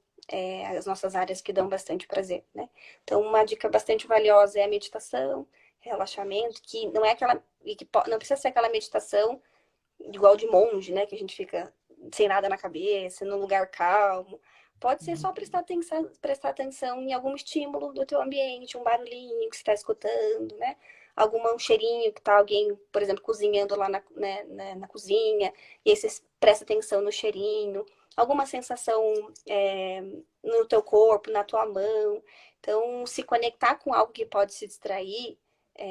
as nossas áreas que dão bastante prazer, né? Então, uma dica bastante valiosa é a meditação, relaxamento, que não é aquela, e que não precisa ser aquela meditação igual de monge, né? Que a gente fica sem nada na cabeça, num lugar calmo. Pode ser só prestar atenção em algum estímulo do teu ambiente, um barulhinho que você está escutando, né? Um cheirinho que tá alguém, por exemplo, cozinhando lá na cozinha, e aí você presta atenção no cheirinho. Alguma sensação no teu corpo, na tua mão. Então, se conectar com algo que pode se distrair,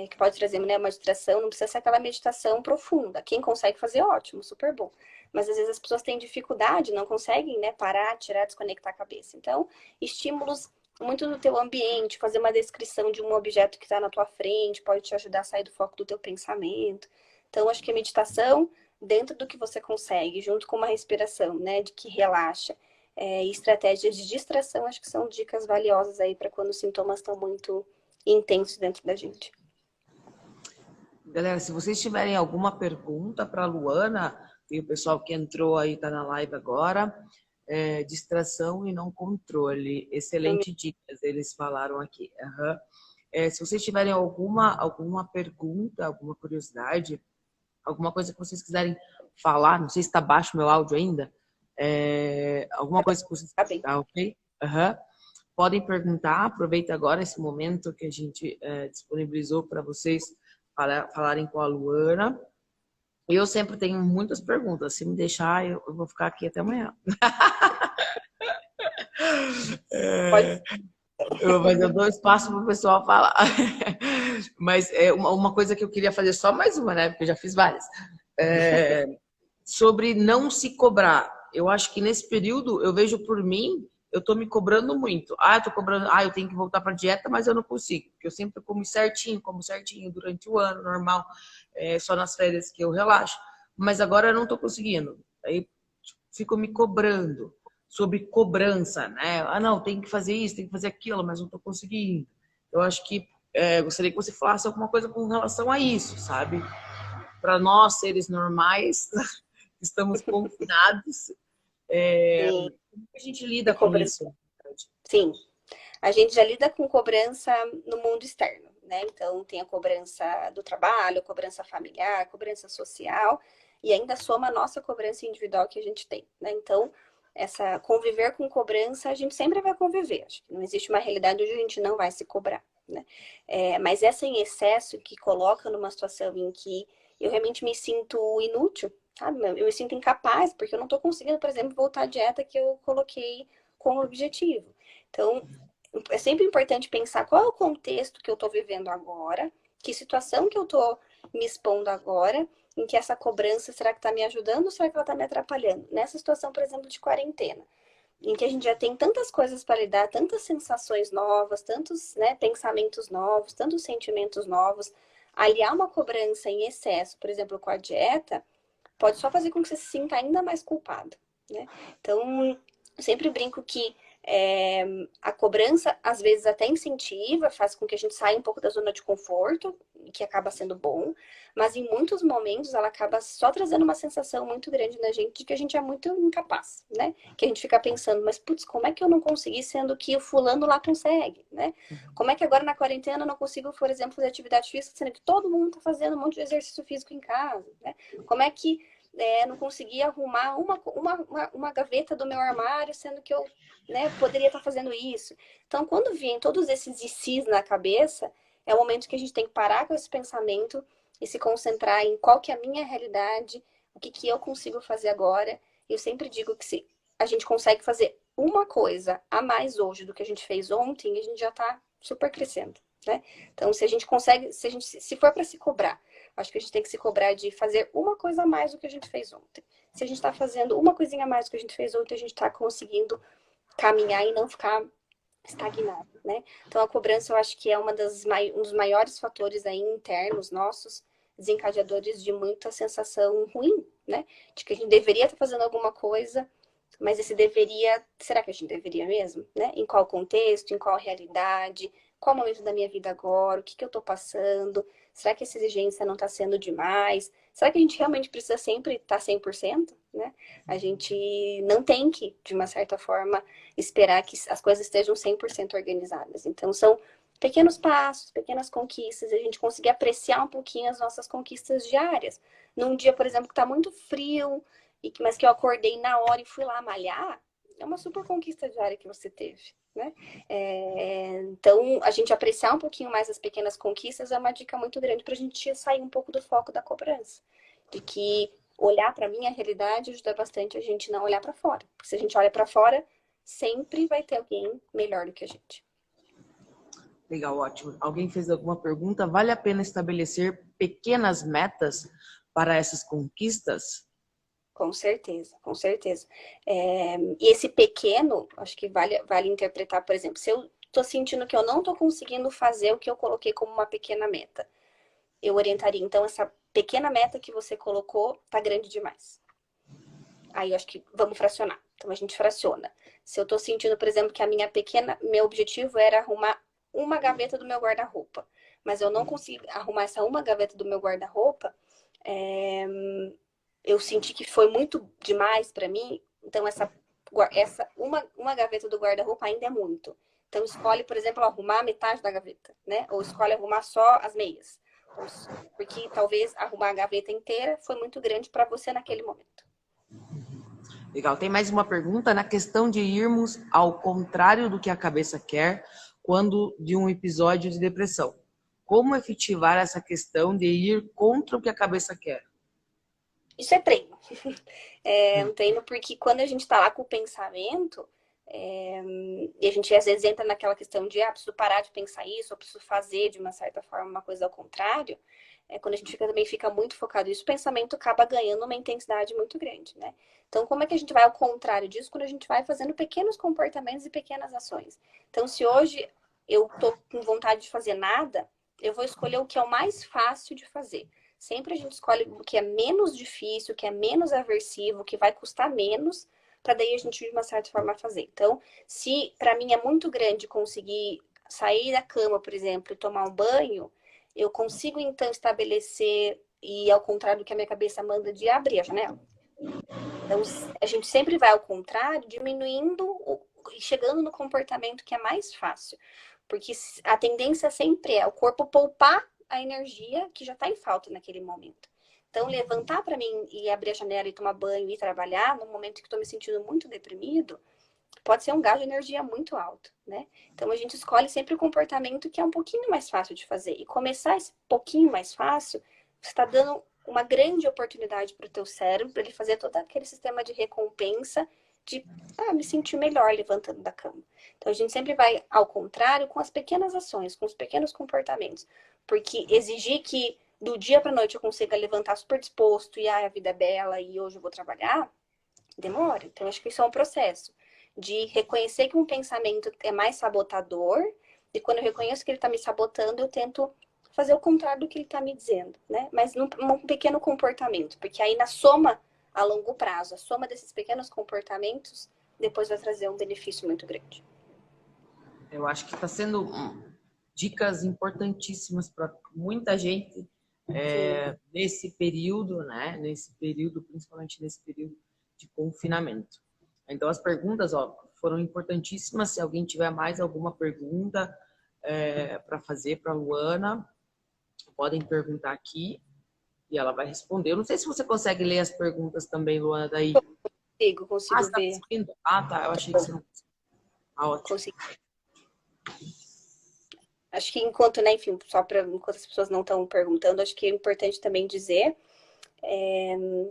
que pode trazer, né, uma distração, não precisa ser aquela meditação profunda. Quem consegue fazer, ótimo, super bom. Mas às vezes as pessoas têm dificuldade, não conseguem, né, parar, tirar, desconectar a cabeça. Então, estímulos muito do teu ambiente, fazer uma descrição de um objeto que está na tua frente, pode te ajudar a sair do foco do teu pensamento. Então, acho que a meditação, dentro do que você consegue, junto com uma respiração, né, de que relaxa, e estratégias de distração, acho que são dicas valiosas aí para quando os sintomas estão muito intensos dentro da gente. Galera, se vocês tiverem alguma pergunta para a Luana, tem o pessoal que entrou aí, está na live agora, distração e não controle. Excelente dicas, eles falaram aqui. Uhum. Se vocês tiverem alguma pergunta, alguma curiosidade, alguma coisa que vocês quiserem falar, não sei se está baixo o meu áudio ainda, alguma coisa que vocês... Tá ok? Uhum. Podem perguntar, aproveita agora esse momento que a gente disponibilizou para vocês falarem com a Luana. Eu sempre tenho muitas perguntas. Se me deixar, eu vou ficar aqui até amanhã. Mas eu dou espaço para o pessoal falar. Mas uma coisa que eu queria fazer, só mais uma, né? Porque eu já fiz várias. Sobre não se cobrar. Eu acho que nesse período, eu vejo por mim, eu tô me cobrando muito. Eu tô cobrando, eu tenho que voltar para dieta, mas eu não consigo. Porque eu sempre como certinho durante o ano, normal. Só nas férias que eu relaxo. Mas agora eu não tô conseguindo. Aí fico me cobrando. Sobre cobrança, né? Não, tem que fazer isso, tem que fazer aquilo, mas não tô conseguindo. Eu acho que gostaria que você falasse alguma coisa com relação a isso, sabe? Para nós, seres normais, estamos confinados. Como a gente lida com isso? Sim, a gente já lida com cobrança no mundo externo, né? Então, tem a cobrança do trabalho, a cobrança familiar, a cobrança social, e ainda soma a nossa cobrança individual que a gente tem, né? Então, essa conviver com cobrança, a gente sempre vai conviver. Acho que não existe uma realidade onde a gente não vai se cobrar, né? Mas essa em excesso que coloca numa situação em que eu realmente me sinto inútil, sabe? Eu me sinto incapaz, porque eu não estou conseguindo, por exemplo, voltar à dieta que eu coloquei como objetivo. Então, é sempre importante pensar qual é o contexto que eu estou vivendo agora, que situação que eu estou me expondo agora, em que essa cobrança, será que está me ajudando ou será que ela está me atrapalhando? Nessa situação, por exemplo, de quarentena, em que a gente já tem tantas coisas para lidar, tantas sensações novas, tantos, né, pensamentos novos, tantos sentimentos novos, aliar uma cobrança em excesso, por exemplo, com a dieta, pode só fazer com que você se sinta ainda mais culpado, né? Então, eu sempre brinco que a cobrança, às vezes, até incentiva, faz com que a gente saia um pouco da zona de conforto, que acaba sendo bom, mas em muitos momentos ela acaba só trazendo uma sensação muito grande na gente de que a gente é muito incapaz, né? Que a gente fica pensando, mas putz, como é que eu não consegui, sendo que o fulano lá consegue, né? Como é que agora na quarentena eu não consigo, por exemplo, fazer atividade física, sendo que todo mundo tá fazendo um monte de exercício físico em casa, né? Como é que não consegui arrumar uma gaveta do meu armário, sendo que eu, né, poderia estar fazendo isso. Então, quando vem todos esses ICs na cabeça, é o momento que a gente tem que parar com esse pensamento e se concentrar em qual que é a minha realidade, o que eu consigo fazer agora. Eu sempre digo que se a gente consegue fazer uma coisa a mais hoje do que a gente fez ontem, a gente já está super crescendo, né? Então, se a gente consegue, se for para se cobrar, acho que a gente tem que se cobrar de fazer uma coisa a mais do que a gente fez ontem. Se a gente está fazendo uma coisinha a mais do que a gente fez ontem, a gente está conseguindo caminhar e não ficar estagnado, né? Então, a cobrança eu acho que é um dos maiores fatores aí internos nossos, desencadeadores de muita sensação ruim, né? De que a gente deveria estar fazendo alguma coisa, mas esse deveria, será que a gente deveria mesmo, né? Em qual contexto, em qual realidade, qual momento da minha vida agora, o que eu estou passando, será que essa exigência não está sendo demais? Será que a gente realmente precisa sempre estar 100%, né? A gente não tem que, de uma certa forma, esperar que as coisas estejam 100% organizadas. Então, são pequenos passos, pequenas conquistas, a gente conseguir apreciar um pouquinho as nossas conquistas diárias. Num dia, por exemplo, que está muito frio, mas que eu acordei na hora e fui lá malhar, é uma super conquista diária que você teve, né? Então, a gente apreciar um pouquinho mais as pequenas conquistas é uma dica muito grande para a gente sair um pouco do foco da cobrança. De que olhar para a minha realidade ajuda bastante a gente não olhar para fora. Porque se a gente olha para fora, sempre vai ter alguém melhor do que a gente. Legal, ótimo. Alguém fez alguma pergunta? Vale a pena estabelecer pequenas metas para essas conquistas? Com certeza, com certeza. E esse pequeno, acho que vale interpretar, por exemplo, se eu estou sentindo que eu não estou conseguindo fazer o que eu coloquei como uma pequena meta, eu orientaria, então, essa pequena meta que você colocou está grande demais. Aí eu acho que vamos fracionar. Então a gente fraciona. Se eu estou sentindo, por exemplo, que meu objetivo era arrumar uma gaveta do meu guarda-roupa, mas eu não consegui arrumar essa uma gaveta do meu guarda-roupa, eu senti que foi muito demais para mim, então essa uma gaveta do guarda-roupa ainda é muito. Então escolhe, por exemplo, arrumar metade da gaveta, né? Ou escolhe arrumar só as meias. Porque talvez arrumar a gaveta inteira foi muito grande para você naquele momento. Legal. Tem mais uma pergunta na questão de irmos ao contrário do que a cabeça quer quando de um episódio de depressão. Como efetivar essa questão de ir contra o que a cabeça quer? Isso é treino. É um treino porque quando a gente está lá com o pensamento, e a gente às vezes entra naquela questão de preciso parar de pensar isso, ou preciso fazer de uma certa forma uma coisa ao contrário, quando a gente também fica muito focado nisso, o pensamento acaba ganhando uma intensidade muito grande, né? Então, como é que a gente vai ao contrário disso quando a gente vai fazendo pequenos comportamentos e pequenas ações? Então, se hoje eu tô com vontade de fazer nada, eu vou escolher o que é o mais fácil de fazer. Sempre a gente escolhe o que é menos difícil, o que é menos aversivo, o que vai custar menos, para daí a gente, de uma certa forma, fazer. Então, se para mim é muito grande conseguir sair da cama, por exemplo, e tomar um banho, eu consigo, então, estabelecer, e ao contrário do que a minha cabeça manda, de abrir a janela. Então, a gente sempre vai ao contrário, diminuindo e chegando no comportamento que é mais fácil. Porque a tendência sempre é o corpo poupar a energia que já está em falta naquele momento. Então, levantar para mim e abrir a janela e tomar banho e trabalhar, no momento que estou me sentindo muito deprimido, pode ser um gasto de energia muito alto, né? Então, a gente escolhe sempre o comportamento que é um pouquinho mais fácil de fazer. E começar esse pouquinho mais fácil, você está dando uma grande oportunidade para o teu cérebro, para ele fazer todo aquele sistema de recompensa de me sentir melhor levantando da cama. Então, a gente sempre vai ao contrário com as pequenas ações, com os pequenos comportamentos. Porque exigir que do dia para noite eu consiga levantar super disposto e a vida é bela e hoje eu vou trabalhar, demora. Então, acho que isso é um processo de reconhecer que um pensamento é mais sabotador, e quando eu reconheço que ele está me sabotando, eu tento fazer o contrário do que ele está me dizendo, né? Mas num pequeno comportamento, porque aí na soma a longo prazo, a soma desses pequenos comportamentos, depois vai trazer um benefício muito grande. Eu acho que está sendo dicas importantíssimas para muita gente nesse período, né? Nesse período, principalmente nesse período de confinamento. Então, as perguntas foram importantíssimas. Se alguém tiver mais alguma pergunta para fazer para a Luana, podem perguntar aqui e ela vai responder. Eu não sei se você consegue ler as perguntas também, Luana, daí. Consigo você tá ver. conseguindo? Ah, tá. Eu achei que você não conseguia. Ótimo. Consigo. Acho que enquanto, né, enfim, enquanto as pessoas não estão perguntando, acho que é importante também dizer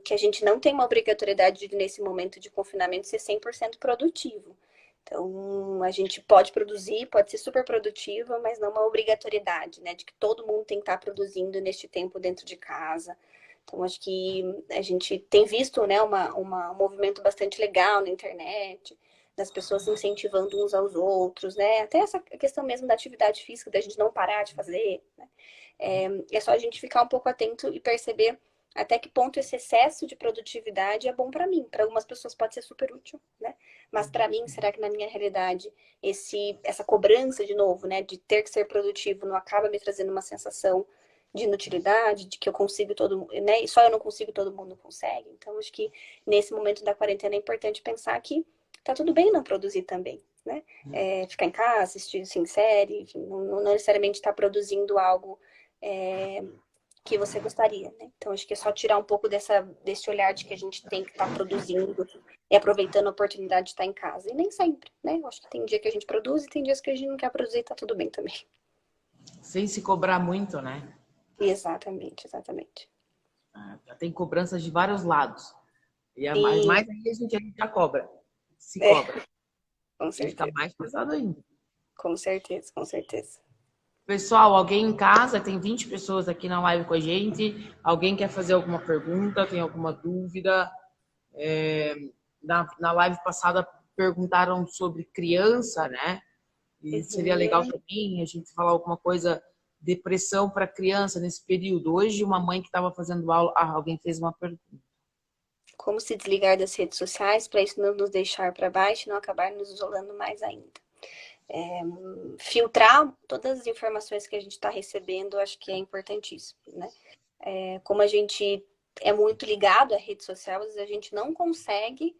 que a gente não tem uma obrigatoriedade de, nesse momento de confinamento, ser 100% produtivo. Então, a gente pode produzir, pode ser super produtiva, mas não uma obrigatoriedade, né? De que todo mundo tem que estar produzindo neste tempo dentro de casa. Então, acho que a gente tem visto, né, um movimento bastante legal na internet, das pessoas se incentivando uns aos outros, né? Até essa questão mesmo da atividade física, da gente não parar de fazer, né? É só a gente ficar um pouco atento e perceber até que ponto esse excesso de produtividade é bom para mim. Para algumas pessoas pode ser super útil, né? Mas para mim, será que na minha realidade essa cobrança de novo, né, de ter que ser produtivo, não acaba me trazendo uma sensação de inutilidade, de que eu consigo né? E só eu não consigo, todo mundo consegue. Então, acho que nesse momento da quarentena é importante pensar que tá tudo bem não produzir também, né? Ficar em casa, assistir série, enfim, não necessariamente estar produzindo algo que você gostaria, né? Então, acho que é só tirar um pouco desse olhar de que a gente tem que estar produzindo e aproveitando a oportunidade de estar em casa. E nem sempre, né? Eu acho que tem dia que a gente produz e tem dias que a gente não quer produzir e tá tudo bem também. Sem se cobrar muito, né? Exatamente, exatamente. Já tem cobrança de vários lados. E mais aí a gente já cobra. Se cobra. Com E fica certeza. mais pesado ainda. Com certeza, com certeza. Pessoal, alguém em casa, tem 20 pessoas aqui na live com a gente. Alguém quer fazer alguma pergunta, tem alguma dúvida? Na live passada perguntaram sobre criança, né? E seria legal também a gente falar alguma coisa, depressão para criança nesse período. Hoje, uma mãe que estava fazendo aula, alguém fez uma pergunta. Como se desligar das redes sociais para isso não nos deixar para baixo e não acabar nos isolando mais ainda? Filtrar todas as informações que a gente está recebendo, acho que é importantíssimo, né? Como a gente é muito ligado à rede social, às vezes a gente não consegue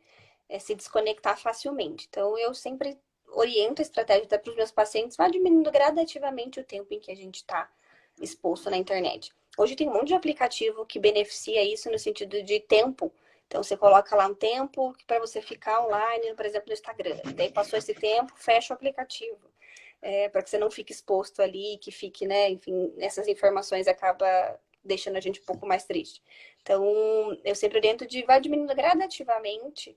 se desconectar facilmente. Então, eu sempre oriento a estratégia para os meus pacientes, vai diminuindo gradativamente o tempo em que a gente está exposto na internet. Hoje tem um monte de aplicativo que beneficia isso no sentido de tempo. Então, você coloca lá um tempo para você ficar online, por exemplo, no Instagram. Daí passou esse tempo, fecha o aplicativo. Para que você não fique exposto ali, que fique, né? Enfim, essas informações acaba deixando a gente um pouco mais triste. Então, eu sempre oriento vai diminuindo gradativamente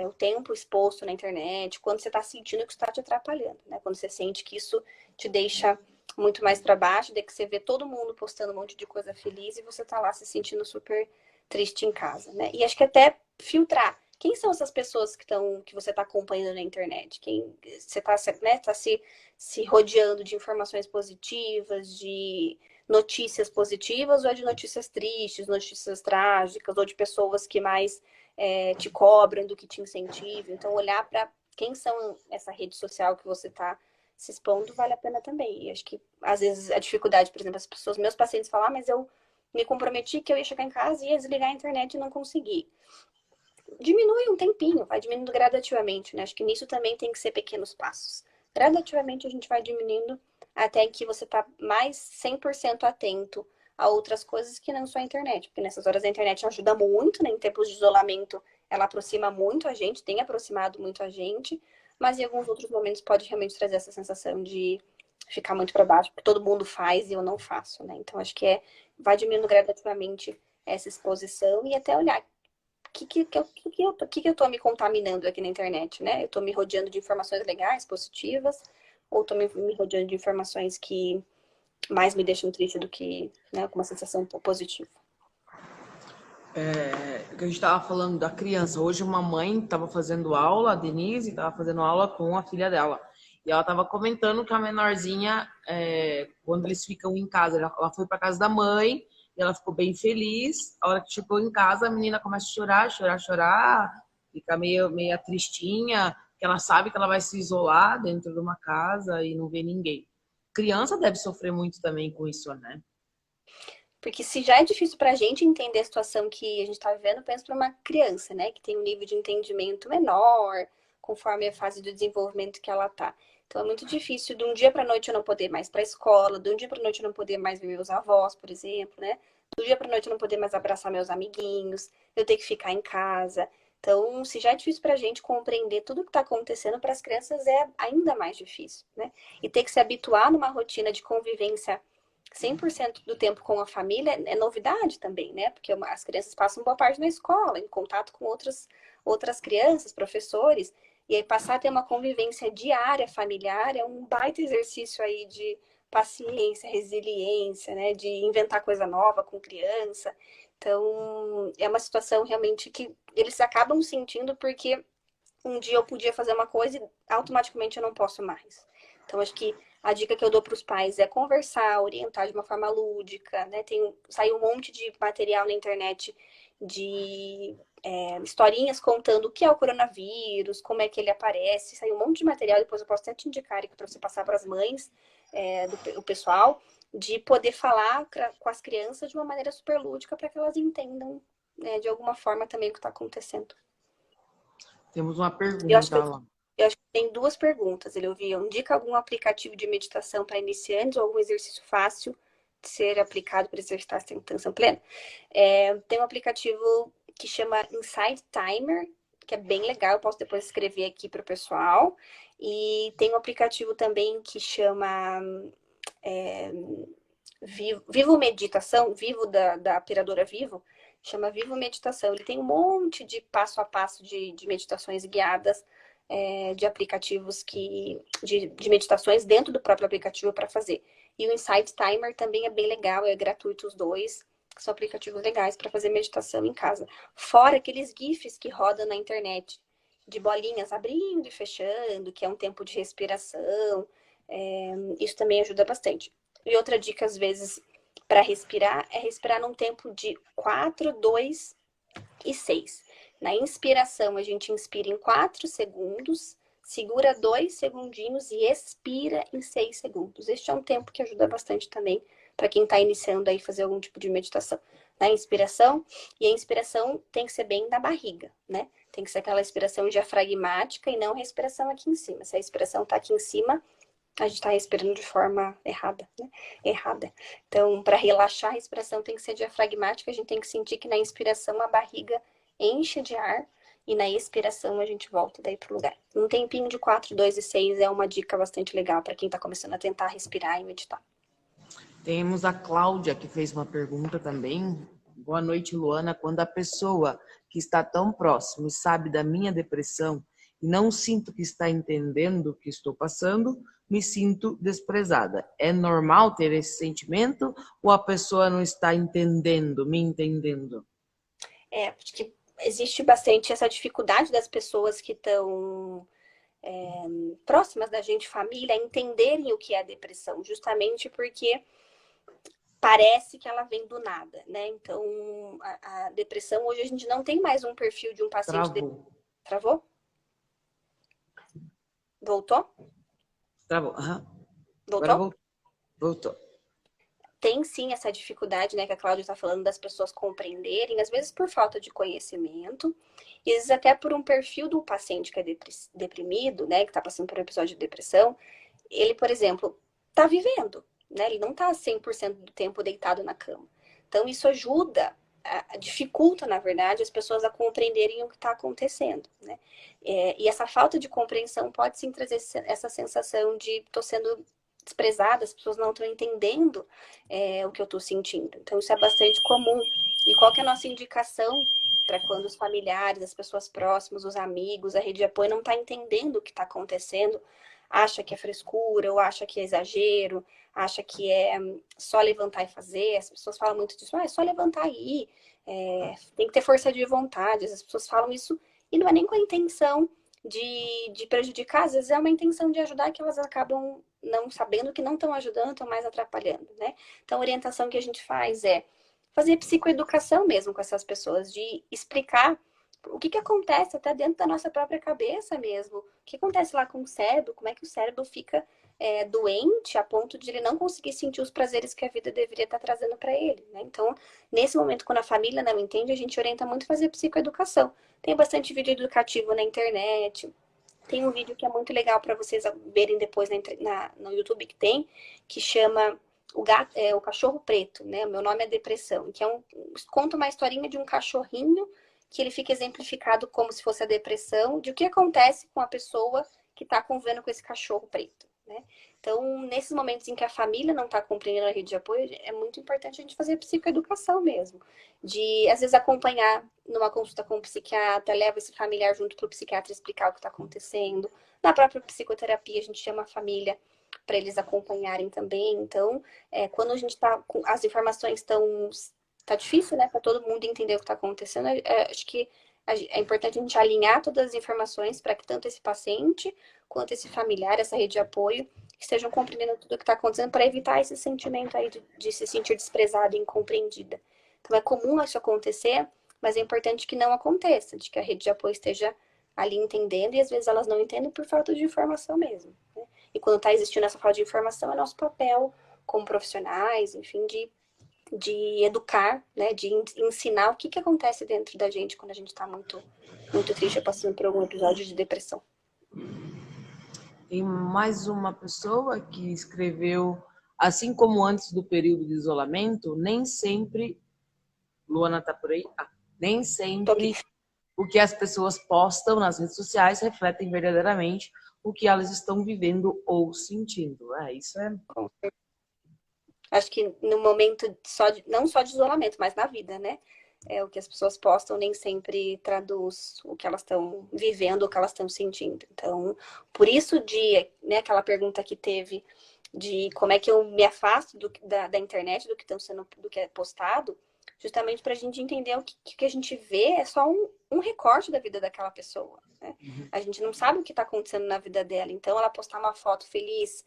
o tempo exposto na internet, quando você está sentindo que está te atrapalhando, né? Quando você sente que isso te deixa muito mais para baixo, de que você vê todo mundo postando um monte de coisa feliz e você está lá se sentindo super triste em casa, né? E acho que até filtrar. Quem são essas pessoas que você está acompanhando na internet? Quem você está, né, tá se rodeando de informações positivas, de notícias positivas ou de notícias tristes, notícias trágicas, ou de pessoas que mais te cobram do que te incentivam. Então, olhar para quem são essa rede social que você está se expondo vale a pena também. E acho que, às vezes, a dificuldade, por exemplo, as pessoas, meus pacientes falam, mas eu me comprometi que eu ia chegar em casa e ia desligar a internet e não consegui. Diminui um tempinho, vai diminuindo gradativamente, né? Acho que nisso também tem que ser pequenos passos. gradativamente a gente vai diminuindo até que você tá mais 100% atento a outras coisas que não só a internet. Porque nessas horas a internet ajuda muito, né? Em tempos de isolamento, ela aproxima muito a gente, tem aproximado muito a gente, mas em alguns outros momentos pode realmente trazer essa sensação de ficar muito para baixo, porque todo mundo faz e eu não faço, né? Então acho que vai diminuindo gradativamente essa exposição e até olhar que eu tô me contaminando aqui na internet, né? Eu tô me rodeando de informações legais, positivas, ou tô me rodeando de informações que mais me deixam triste do que, né, com uma sensação positiva. Que a gente estava falando da criança. Hoje uma mãe estava fazendo aula, a Denise estava fazendo aula com a filha dela. E ela estava comentando que a menorzinha, quando eles ficam em casa, ela foi para casa da mãe, e ela ficou bem feliz. A hora que chegou em casa, a menina começa a chorar, fica meio tristinha, que ela sabe que ela vai se isolar dentro de uma casa e não vê ninguém. Criança deve sofrer muito também com isso, né? Porque se já é difícil para a gente entender a situação que a gente está vivendo, pensa para uma criança, né? Que tem um nível de entendimento menor, conforme a fase do desenvolvimento que ela tá. Então é muito difícil de um dia para noite eu não poder mais para a escola, de um dia para noite eu não poder mais ver meus avós, por exemplo, né? Do dia para noite eu não poder mais abraçar meus amiguinhos, eu ter que ficar em casa. Então, se já é difícil para a gente compreender tudo o que está acontecendo, para as crianças é ainda mais difícil, né? E ter que se habituar numa rotina de convivência 100% do tempo com a família é novidade também, né? Porque as crianças passam boa parte na escola, em contato com outras crianças, professores, e aí passar a ter uma convivência diária familiar é um baita exercício aí de paciência, resiliência, né? De inventar coisa nova com criança. Então, é uma situação realmente que eles acabam sentindo porque um dia eu podia fazer uma coisa e automaticamente eu não posso mais. Então, acho que a dica que eu dou para os pais é conversar, orientar de uma forma lúdica, né? Saiu um monte de material na internet de historinhas contando o que é o coronavírus, como é que ele aparece. Saiu um monte de material, depois eu posso até te indicar para você passar para as mães do pessoal, de poder falar com as crianças de uma maneira super lúdica para que elas entendam, né, de alguma forma também o que está acontecendo. Temos uma Eu acho que pergunta lá. Eu acho que tem duas perguntas. Ele ouviu: indica algum aplicativo de meditação para iniciantes ou algum exercício fácil de ser aplicado para exercitar a atenção plena? Tem um aplicativo que chama Insight Timer, que é bem legal. Eu posso depois escrever aqui para o pessoal. E tem um aplicativo também que chama Vivo Meditação, Vivo da operadora Vivo, chama Vivo Meditação. Ele tem um monte de passo a passo de meditações guiadas, de aplicativos de meditações dentro do próprio aplicativo para fazer. E o Insight Timer também é bem legal, é gratuito os dois. São aplicativos legais para fazer meditação em casa. Fora aqueles GIFs que rodam na internet, de bolinhas abrindo e fechando, que é um tempo de respiração. Isso também ajuda bastante. E outra dica, às vezes, para respirar, é respirar num tempo de 4, 2 e 6. Na inspiração, a gente inspira em 4 segundos, segura 2 segundinhos e expira em 6 segundos. Este é um tempo que ajuda bastante também para quem está iniciando aí fazer algum tipo de meditação. Na inspiração, e a inspiração tem que ser bem da barriga, né? Tem que ser aquela inspiração diafragmática e não respiração aqui em cima. Se a inspiração está aqui em cima, a gente está respirando de forma errada, né? Errada. Então, para relaxar, a respiração tem que ser diafragmática. A gente tem que sentir que na inspiração a barriga enche de ar e na expiração a gente volta daí para o lugar. Um tempinho de 4, 2 e 6 é uma dica bastante legal para quem está começando a tentar respirar e meditar. Temos a Cláudia, que fez uma pergunta também. Boa noite, Luana. Quando a pessoa que está tão próximo e sabe da minha depressão e não sinto que está entendendo o que estou passando, me sinto desprezada. É normal ter esse sentimento ou a pessoa não está entendendo, me entendendo? Porque existe bastante essa dificuldade das pessoas que estão próximas da gente, família, entenderem o que é a depressão, justamente porque parece que ela vem do nada, né? Então, a depressão, hoje a gente não tem mais um perfil de um paciente... Travou? Voltou? Travou. Uhum. Voltou? Agora voltou. tem sim essa dificuldade, né, que a Cláudia está falando, das pessoas compreenderem, às vezes por falta de conhecimento, e às vezes até por um perfil do paciente que é deprimido, né, que está passando por um episódio de depressão. Ele, por exemplo, está vivendo, né? Ele não está 100% do tempo deitado na cama. Então, isso ajuda, dificulta, na verdade, as pessoas a compreenderem o que está acontecendo, né? E essa falta de compreensão pode sim trazer essa sensação de estou sendo desprezada, as pessoas não estão entendendo o que eu estou sentindo. Então, isso é bastante comum. E qual que é a nossa indicação para quando os familiares, as pessoas próximas, os amigos, a rede de apoio não está entendendo o que está acontecendo, acha que é frescura, ou acha que é exagero, acha que é só levantar e fazer. As pessoas falam muito disso, é só levantar e ir, tem que ter força de vontade. As pessoas falam isso e não é nem com a intenção de prejudicar, às vezes é uma intenção de ajudar que elas acabam não sabendo que não estão ajudando, estão mais atrapalhando, né? Então, a orientação que a gente faz é fazer psicoeducação mesmo com essas pessoas, de explicar o que acontece até dentro da nossa própria cabeça mesmo. O que acontece lá com o cérebro, como é que o cérebro fica doente a ponto de ele não conseguir sentir os prazeres que a vida deveria estar trazendo para ele, né? Então, nesse momento, quando a família não entende, a gente orienta muito a fazer psicoeducação. Tem bastante vídeo educativo na internet. Tem um vídeo que é muito legal para vocês verem depois no YouTube que chama o Cachorro Preto, né? O Meu Nome é Depressão, que conta uma historinha de um cachorrinho que ele fica exemplificado como se fosse a depressão, de o que acontece com a pessoa que está convivendo com esse cachorro preto, né? Então, nesses momentos em que a família não está compreendendo a rede de apoio, é muito importante a gente fazer psicoeducação mesmo. De, às vezes, acompanhar numa consulta com o psiquiatra, leva esse familiar junto para o psiquiatra explicar o que está acontecendo. Na própria psicoterapia, a gente chama a família para eles acompanharem também. Então, quando a gente está com as informações estão... Tá difícil, né, para todo mundo entender o que está acontecendo. Acho que é importante a gente alinhar todas as informações para que tanto esse paciente quanto esse familiar, essa rede de apoio, estejam compreendendo tudo o que está acontecendo para evitar esse sentimento aí de se sentir desprezada e incompreendida. Então, é comum isso acontecer, mas é importante que não aconteça, de que a rede de apoio esteja ali entendendo, e às vezes elas não entendem por falta de informação mesmo, né? E quando está existindo essa falta de informação, é nosso papel como profissionais, enfim, de educar, né, de ensinar o que acontece dentro da gente quando a gente está muito, muito triste ou passando por algum episódio de depressão. Tem mais uma pessoa que escreveu, assim como antes do período de isolamento, nem sempre, Luana está por aí? Nem sempre o que as pessoas postam nas redes sociais refletem verdadeiramente o que elas estão vivendo ou sentindo. Isso é... Acho que no momento não só de isolamento, mas na vida, né? O que as pessoas postam nem sempre traduz o que elas estão vivendo, o que elas estão sentindo. Então, por isso né, aquela pergunta que teve de como é que eu me afasto da internet, do que é postado, justamente para a gente entender o que a gente vê é só um recorte da vida daquela pessoa, né? A gente não sabe o que está acontecendo na vida dela. Então, ela postar uma foto feliz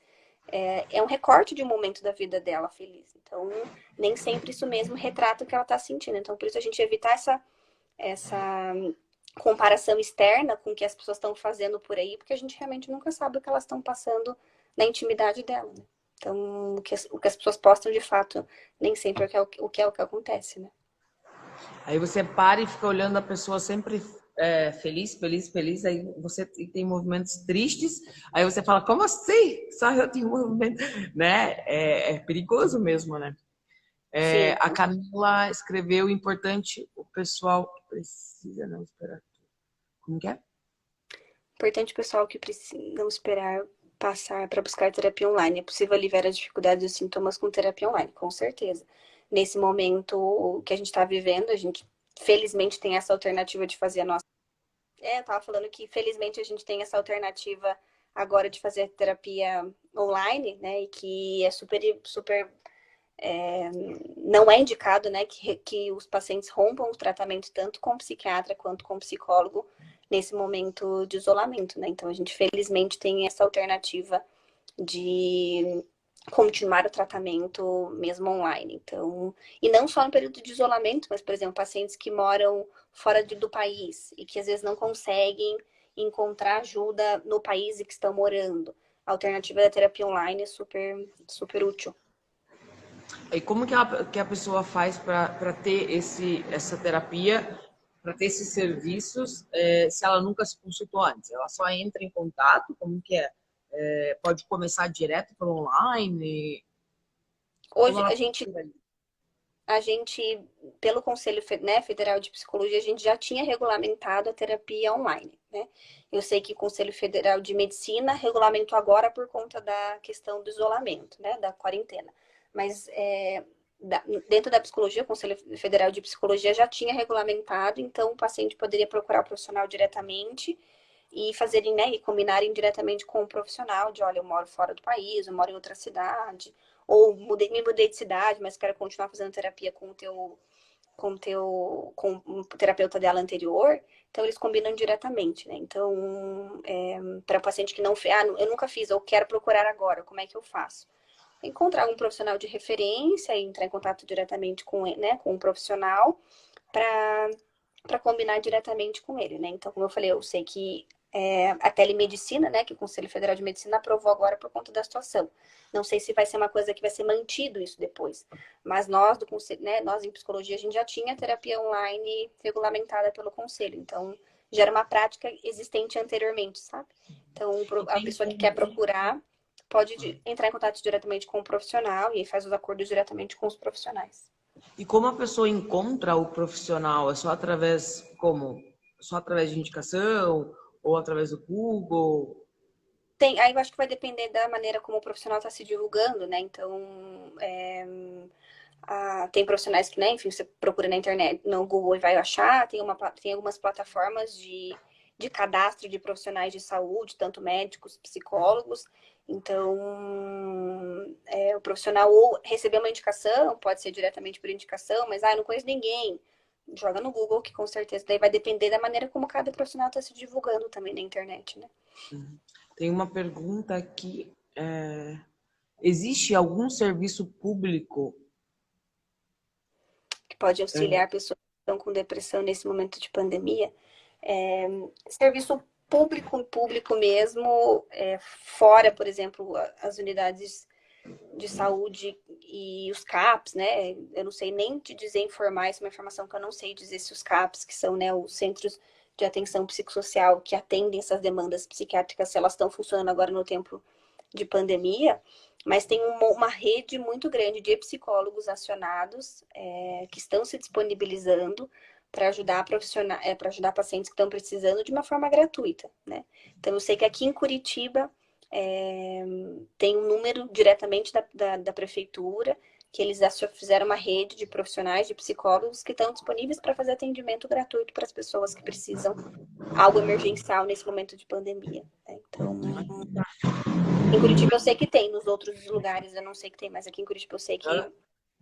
é um recorte de um momento da vida dela feliz. Então, nem sempre isso mesmo retrata o que ela está sentindo. Então, por isso a gente evitar essa comparação externa com o que as pessoas estão fazendo por aí, porque a gente realmente nunca sabe o que elas estão passando na intimidade dela, né? Então, o que as pessoas postam, de fato, nem sempre é o que acontece, né? Aí você para e fica olhando a pessoa sempre feliz, feliz, feliz. Aí você tem movimentos tristes. Aí você fala, como assim? Só eu tenho movimento, né? É perigoso mesmo, né? A Camila escreveu, importante, o pessoal que precisa não esperar. Como que é? Importante o pessoal que precisa não esperar passar para buscar terapia online. É possível aliviar as dificuldades e os sintomas com terapia online, com certeza. Nesse momento que a gente está vivendo, a gente felizmente tem essa alternativa de fazer a nossa... eu tava falando que felizmente a gente tem essa alternativa agora de fazer terapia online, né? E que é super não é indicado, né, que os pacientes rompam o tratamento tanto com psiquiatra quanto com psicólogo nesse momento de isolamento, né? Então a gente felizmente tem essa alternativa de continuar o tratamento mesmo online. Então, e não só no período de isolamento, mas, por exemplo, pacientes que moram fora do país e que às vezes não conseguem encontrar ajuda no país em que estão morando. A alternativa da terapia online é super, super útil. E como que a pessoa faz para ter essa terapia, para ter esses serviços, se ela nunca se consultou antes? Ela só entra em contato? Como que é? Pode começar direto pelo online? Como Hoje ela a gente procura isso? a gente, pelo Conselho né, Federal de Psicologia, a gente já tinha regulamentado a terapia online, né? Eu sei que o Conselho Federal de Medicina regulamentou agora por conta da questão do isolamento, né, da quarentena. Mas dentro da psicologia, o Conselho Federal de Psicologia já tinha regulamentado, então o paciente poderia procurar o profissional diretamente e fazerem, né, e combinarem diretamente com o profissional de, olha, eu moro fora do país, eu moro em outra cidade, ou me mudei de cidade, mas quero continuar fazendo terapia com o terapeuta dela anterior, então eles combinam diretamente, né? Então, para o paciente que não fez, eu nunca fiz, ou quero procurar agora, como é que eu faço? Encontrar um profissional de referência e entrar em contato diretamente com, né, com um profissional para combinar diretamente com ele, né? Então, como eu falei, eu sei que a telemedicina, né, que o Conselho Federal de Medicina aprovou agora por conta da situação. Não sei se vai ser uma coisa que vai ser mantido isso depois, mas nós do Conselho, né, nós em psicologia, a gente já tinha terapia online regulamentada pelo Conselho, então já era uma prática existente anteriormente, sabe? Então, E a tem pessoa que quer como... procurar pode entrar em contato diretamente com o profissional e aí faz os acordos diretamente com os profissionais. E como a pessoa encontra o profissional? É só através como? Só através de indicação ou através do Google? Aí eu acho que vai depender da maneira como o profissional está se divulgando, né? Então, tem profissionais que, né, enfim, você procura na internet, no Google e vai achar. Tem algumas plataformas de cadastro de profissionais de saúde, tanto médicos, psicólogos. Então, o profissional ou receber uma indicação, pode ser diretamente por indicação, mas, eu não conheço ninguém. Joga no Google, que com certeza daí vai depender da maneira como cada profissional está se divulgando também na internet, né? Tem uma pergunta aqui. Existe algum serviço público? Que pode É, auxiliar pessoas que estão com depressão nesse momento de pandemia. Serviço público mesmo, fora, por exemplo, as unidades de saúde e os CAPs, né? Eu não sei nem te dizer informar, isso é uma informação que eu não sei dizer se os CAPs, que são, né, os centros de atenção psicossocial que atendem essas demandas psiquiátricas, se elas estão funcionando agora no tempo de pandemia, mas tem uma rede muito grande de psicólogos acionados que estão se disponibilizando para ajudar para ajudar pacientes que estão precisando de uma forma gratuita, né? Então eu sei que aqui em Curitiba tem um número diretamente da prefeitura que eles já fizeram uma rede de profissionais, de psicólogos que estão disponíveis para fazer atendimento gratuito para as pessoas que precisam algo emergencial nesse momento de pandemia, né? Então, em Curitiba eu sei que tem, nos outros lugares eu não sei que tem, mas aqui em Curitiba eu sei que daí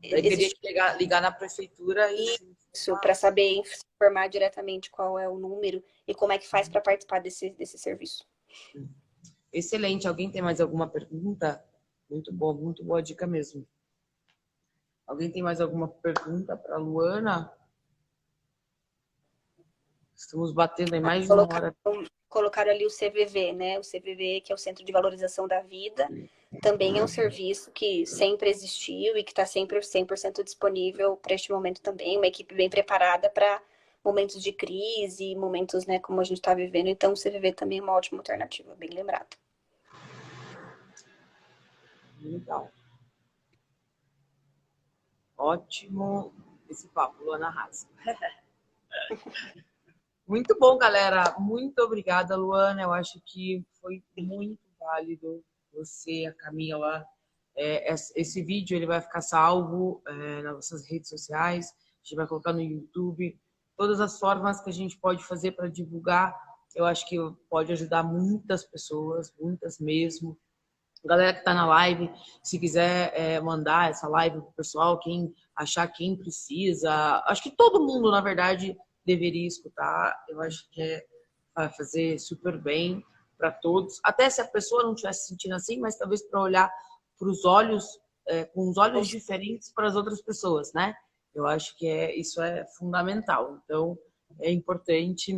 teria existe que ligar na prefeitura e se isso para saber informar diretamente qual é o número e como é que faz para participar desse serviço. excelente. Alguém tem mais alguma pergunta? Muito boa dica mesmo. Alguém tem mais alguma pergunta para a Luana? Estamos batendo em mais de uma hora. Colocaram ali o CVV, né? O CVV, que é o Centro de Valorização da Vida, também é um serviço que sempre existiu e que está sempre 100% disponível para este momento também. Uma equipe bem preparada para momentos de crise, momentos, né, como a gente está vivendo. Então, o CVV também é uma ótima alternativa, bem lembrado. Legal. Ótimo esse papo, Luana Haas. Muito bom, galera. Muito obrigada, Luana. Eu acho que foi muito válido você, a Camila. Esse vídeo ele vai ficar salvo nas nossas redes sociais. A gente vai colocar no YouTube. Todas as formas que a gente pode fazer para divulgar, eu acho que pode ajudar muitas pessoas, muitas mesmo. Galera que está na live, se quiser mandar essa live pro pessoal, quem achar quem precisa. Acho que todo mundo, na verdade, deveria escutar. Eu acho que vai fazer super bem para todos. Até se a pessoa não estiver se sentindo assim, mas talvez para olhar para os olhos, com os olhos diferentes para as outras pessoas, né? Eu acho que isso é fundamental. Então, é importante.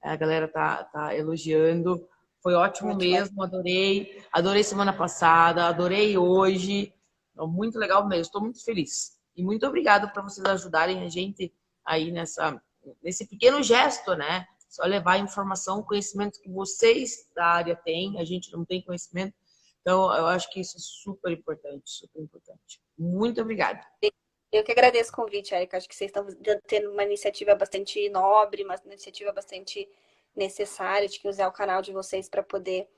A galera tá elogiando. Foi ótimo mesmo, adorei. Adorei semana passada, adorei hoje. Então, muito legal mesmo, estou muito feliz. E muito obrigado por vocês ajudarem a gente aí nesse pequeno gesto, né? Só levar informação, conhecimento que vocês da área têm, a gente não tem conhecimento. Então, eu acho que isso é super importante, super importante. Muito obrigada. Eu que agradeço o convite, Érica. Acho que vocês estão tendo uma iniciativa bastante nobre, uma iniciativa bastante necessária de que usar o canal de vocês para poder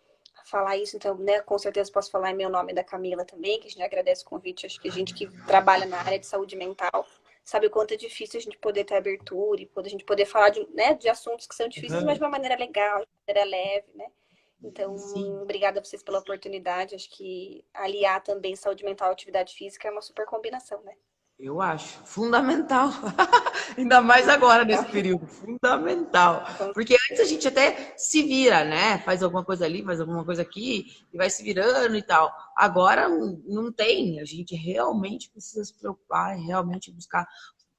falar isso. Então, né, com certeza posso falar em meu nome da Camila também, que a gente agradece o convite. Acho que a gente que trabalha na área de saúde mental sabe o quanto é difícil a gente poder ter abertura e a gente poder falar de, né, de assuntos que são difíceis, mas de uma maneira legal, de uma maneira leve, né? Então, Sim. obrigada a vocês pela oportunidade. Acho que aliar também saúde mental e atividade física é uma super combinação, né? Eu acho fundamental, ainda mais agora nesse período, fundamental. Porque antes a gente até se vira, né? Faz alguma coisa ali, faz alguma coisa aqui e vai se virando e tal. Agora não tem, a gente realmente precisa se preocupar, realmente buscar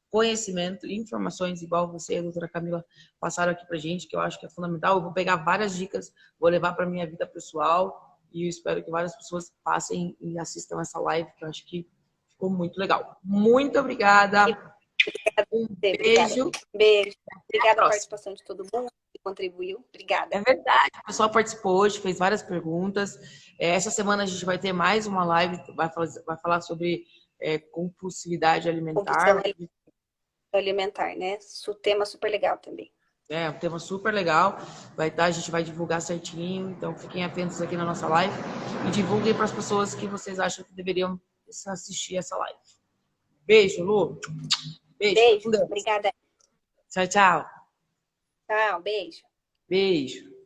conhecimento, informações, igual você e a doutora Camila passaram aqui pra gente, que eu acho que é fundamental. Eu vou pegar várias dicas, vou levar para minha vida pessoal e eu espero que várias pessoas passem e assistam essa live, que eu acho que ficou muito legal. Muito obrigada. Um beijo. Beijo. Obrigada pela participação de todo mundo que contribuiu. Obrigada. É verdade. O pessoal participou hoje, fez várias perguntas. Essa semana a gente vai ter mais uma live, vai falar sobre compulsividade alimentar. Compulsão alimentar, né? Tema super legal também. É um tema super legal. A gente vai divulgar certinho. Então fiquem atentos aqui na nossa live e divulguem para as pessoas que vocês acham que deveriam assistir essa live. Beijo, Lu. Beijo. Obrigada. Tchau, tchau. Tchau, beijo. Beijo.